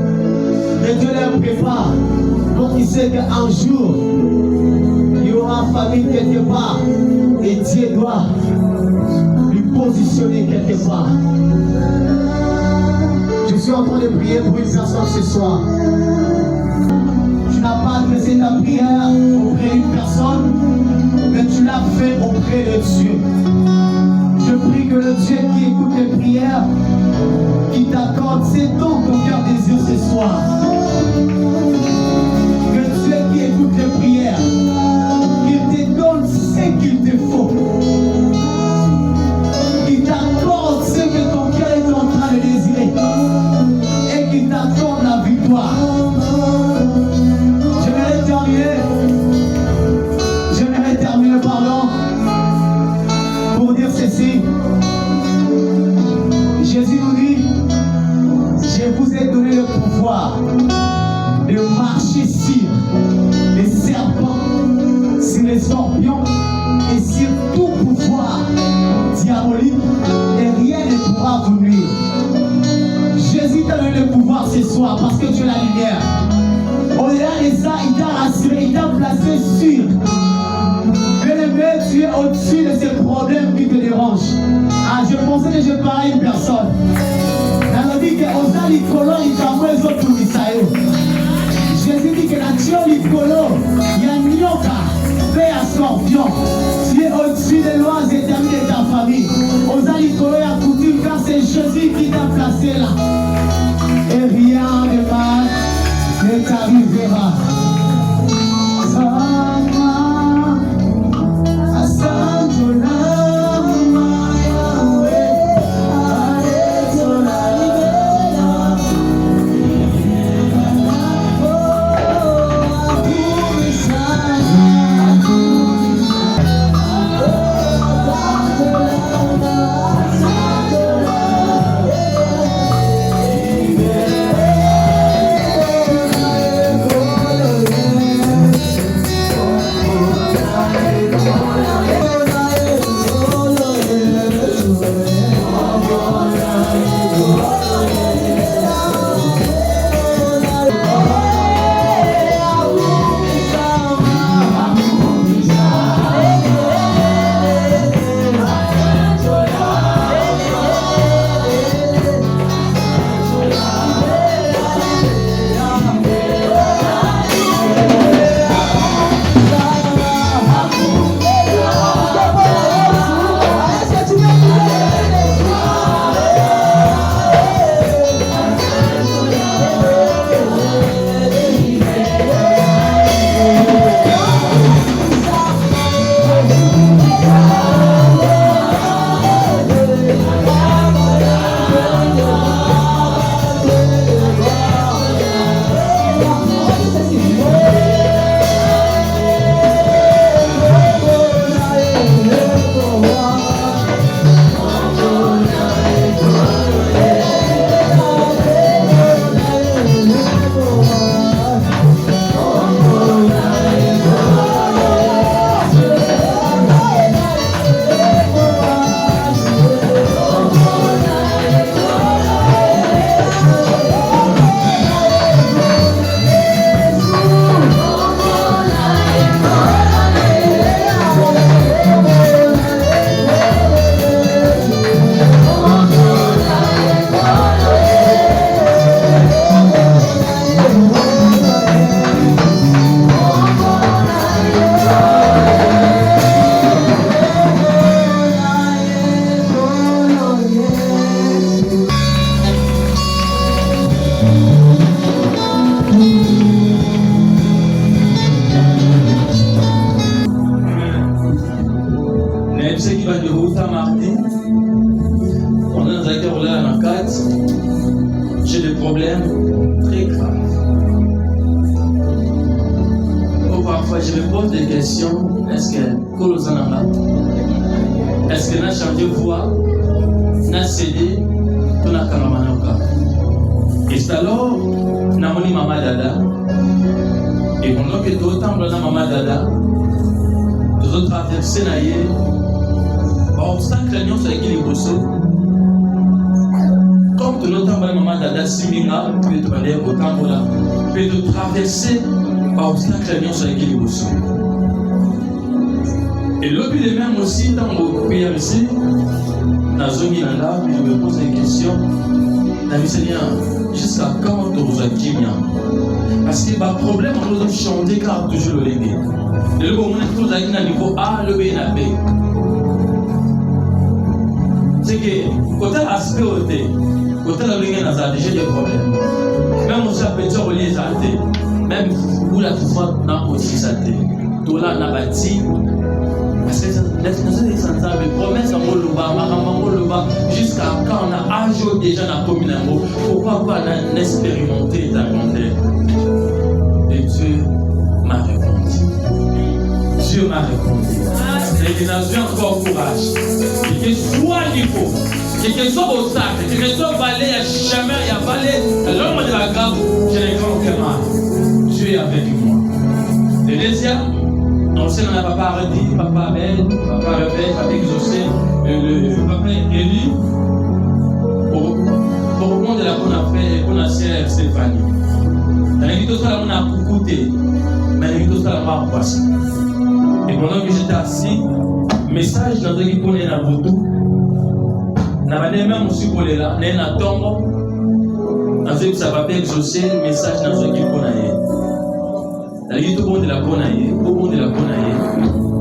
Speaker 2: Mais Dieu les prépare. Donc il sait qu'un jour, il y aura famille quelque part. Et Dieu doit lui positionner quelque part. Je suis en train de prier pour une personne ce soir. Tu n'as pas adressé ta prière auprès d'une personne, mais tu l'as fait auprès de Dieu. Je prie que le Dieu qui écoute les prières, qui t'accorde ses dons ton cœur désire ce soir. Que Dieu qui écoute les prières, qu'il te donne ce qu'il te faut. Qu'il t'accorde ce que ton cœur est en train de désirer. Et qu'il t'accorde la victoire. J'aimerais terminer, pardon, pour dire ceci. Jésus nous dit, je vous ai donné le pouvoir de marcher sur les ce soir parce que tu es la lumière. Au-delà de ça, il t'a rassuré, il t'a placé sûr. Bien-aimé, tu es au-dessus de ces problèmes qui te dérangent. Ah, je pensais que je parlais à une personne. Jésus dit que la tio l'icolo, il y a un nyoka, fait à scorpion. Tu es au-dessus des lois éternues de ta famille. Osa l'icolo et à coutume, car c'est Jésus qui t'a placé là. Et rien de mal ne t'arrivera.
Speaker 3: J'ai des problèmes très graves. Oh, parfois, je me pose des questions. Est-ce que Kolozananga, est-ce que n'a changé de voix, n'a cédé, tout n'a qu'à. Et c'est alors, n'a moni maman dada. Et pendant que tout temps, dans maman dada, nous autres traversés naïe, obstacle nous sur les bosso. Comme tout le temps, maman dada siminga, puis tu vas dire autant voilà, puis de traverser obstacle nous sur les bosso. Et l'objet de même aussi, dans le prière ici, dans la zone là, puis je me pose des questions. La vie Seigneur, jusqu'à quand tu vous as dit bien? Parce que le problème, on nous a chanté car toujours le légué. Le moment où on a dit à niveau A, le B et la B. C'est que, côté aspect côté la ligne n'a pas déjà des problèmes. Même on s'appelle ça, on les a été. Même où la fois n'a aussi ça été. Tout là, n'a pas dit. Parce que les promesses à Moluba, jusqu'à quand on a âgé déjà dans la commune, pourquoi pas l'expérimenter ta grandeur? Et Dieu m'a répondu. Dieu m'a répondu. Et il n'a eu encore courage. Et que soit niveau, et que soit obstacle, et que soit vallée, à jamais, il y a vallée, l'homme de la grave, j'ai les grands cœurs. Dieu est avec moi. Le deuxième, on sait qu'on a papa arrêté, papa Abel, papa Rebelle, papa exaucé, le papa Élie, pour répondre à la bonne affaire, bonne affaire, c'est ça on a écouté. Mais tout ça va passer. Et pendant que j'étais assis, message dans le qu'on est dans Boudou. N'a pas même aussi pour les là, n'est na tombe. Dans ce que ça va pas exaucer message dans ce qu'il connaît. La vie tout le monde la connaît, tout le monde la connaît.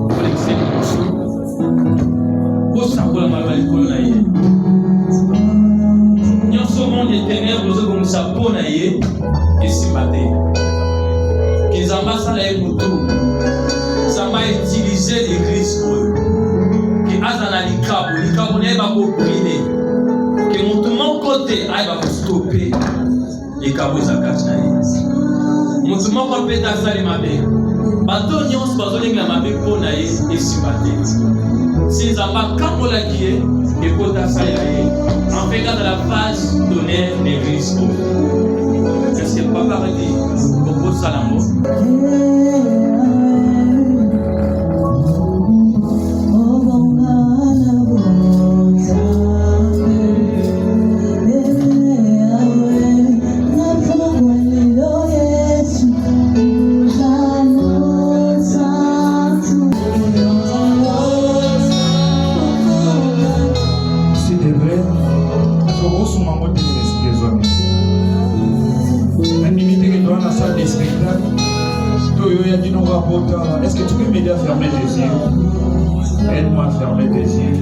Speaker 3: Pour les faire pour ça pour la maladie connaît. Nous sommes des ténèbres comme ça connaît et si matin. Qu'ils amassent la émotion. Ça m'a utilisé l'église pour eux. Que Azana l'icabo n'est pas pour prier. Que mon côté aille va stopper. L'icabo est à cacher. Mon côté est à salir ma belle. Bateau n'y a pas besoin de la mabe pour naïe et si matin. Si ça m'a camola qui est et pour ta salir. En fait, dans la page donnée l'église pour eux. Est-ce que papa a dit pour Salamo?
Speaker 1: Est-ce que tu peux m'aider à fermer tes yeux? Aide-moi à fermer tes yeux.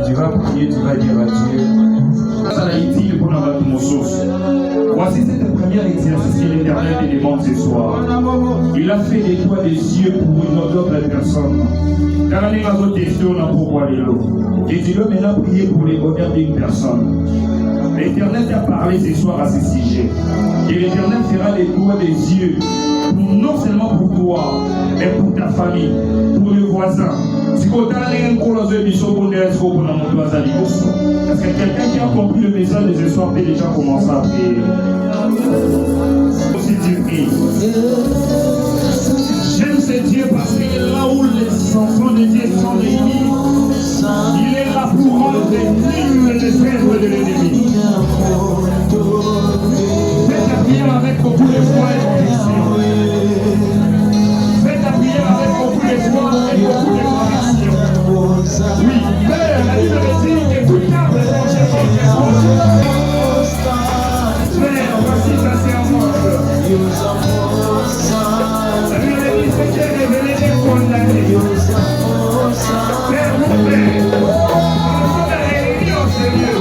Speaker 1: Tu vas prier, tu vas dire à Dieu. Voici cette première exercice que l'Éternel te demande ce soir. Il a fait de toi des yeux pour une autre personne. Car les autres questions n'ont pourquoi les lots. Et tu veux maintenant prier pour les bonheurs d'une personne. L'Éternel t'a parlé ce soir à ce sujet. Et l'Éternel fera de toi des yeux, non seulement pour toi, mais pour ta famille, pour les voisins. Est-ce que quelqu'un qui a compris le message de ce soir peut déjà commencer à prier? Si tu pries. J'aime ce Dieu parce que là où les enfants de Dieu sont réunis, il est là pour enlever les œuvres de l'ennemi. Faites la prière avec beaucoup de foi et conviction. Faites la prière avec beaucoup de foi et beaucoup de conviction. Oui, Père, la Bible me dit que tout arbre est mangé par les autres. Père, voici ta servante. La Bible me dit que tu es révélé et condamné. Père, mon Père, nous sommes réunis au Seigneur.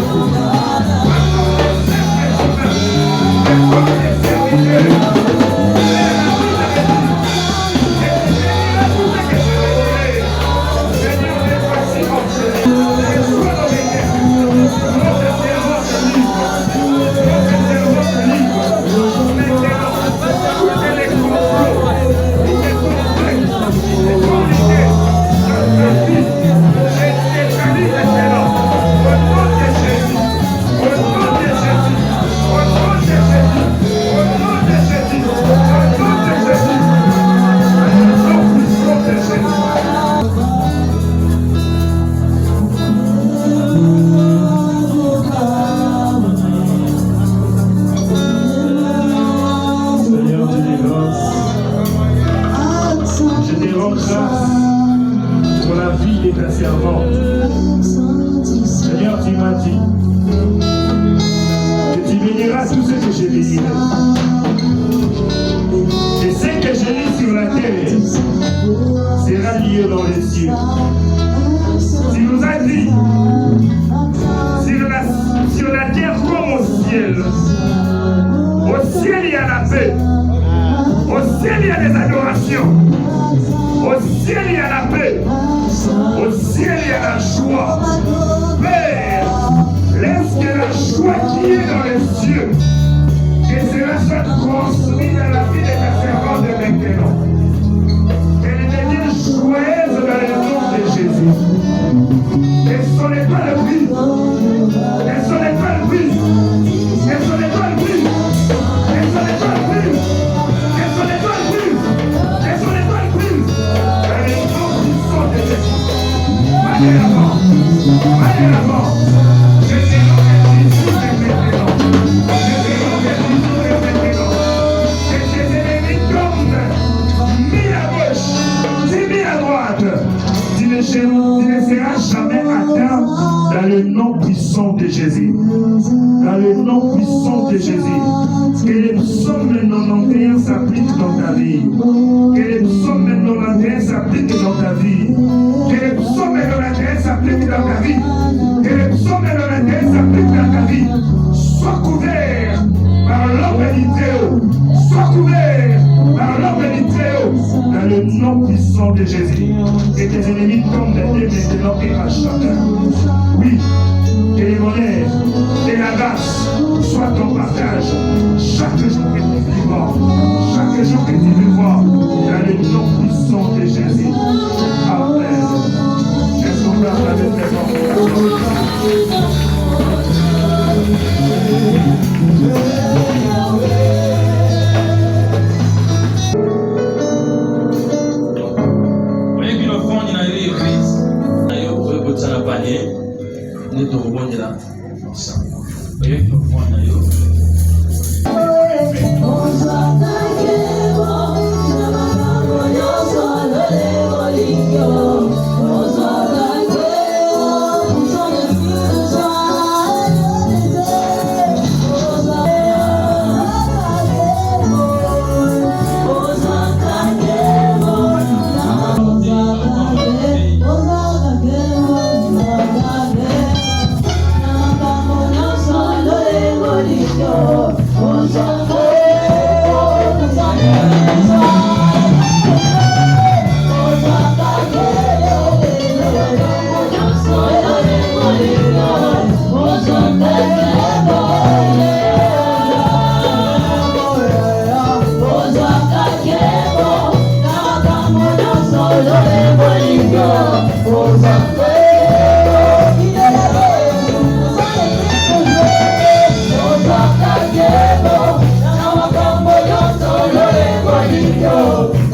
Speaker 2: Yeah.
Speaker 1: Dans le nom puissant de Jésus. Dans le nom puissant de Jésus. Que les psaumes 91 s'appliquent dans ta vie. Que les psaumes 91 s'appliquent dans ta vie. Que les psaumes 91 s'appliquent dans ta vie. Que les psaumes 91 s'appliquent dans ta vie. Sois couvert par l'ordre du Très-Haut. Sois couvert par l'ordre du Très-Haut. Dans le nom puissant de Jésus. Et tes ennemis tombent des maintenant et à chacun. Oui, que les monnaies et la grâce soient ton partage. Chaque jour que tu vivras, chaque jour que tu vivras, dans le nom puissant de Jésus. Amen. Est-ce qu'on peut acclamer très fort?
Speaker 2: Yo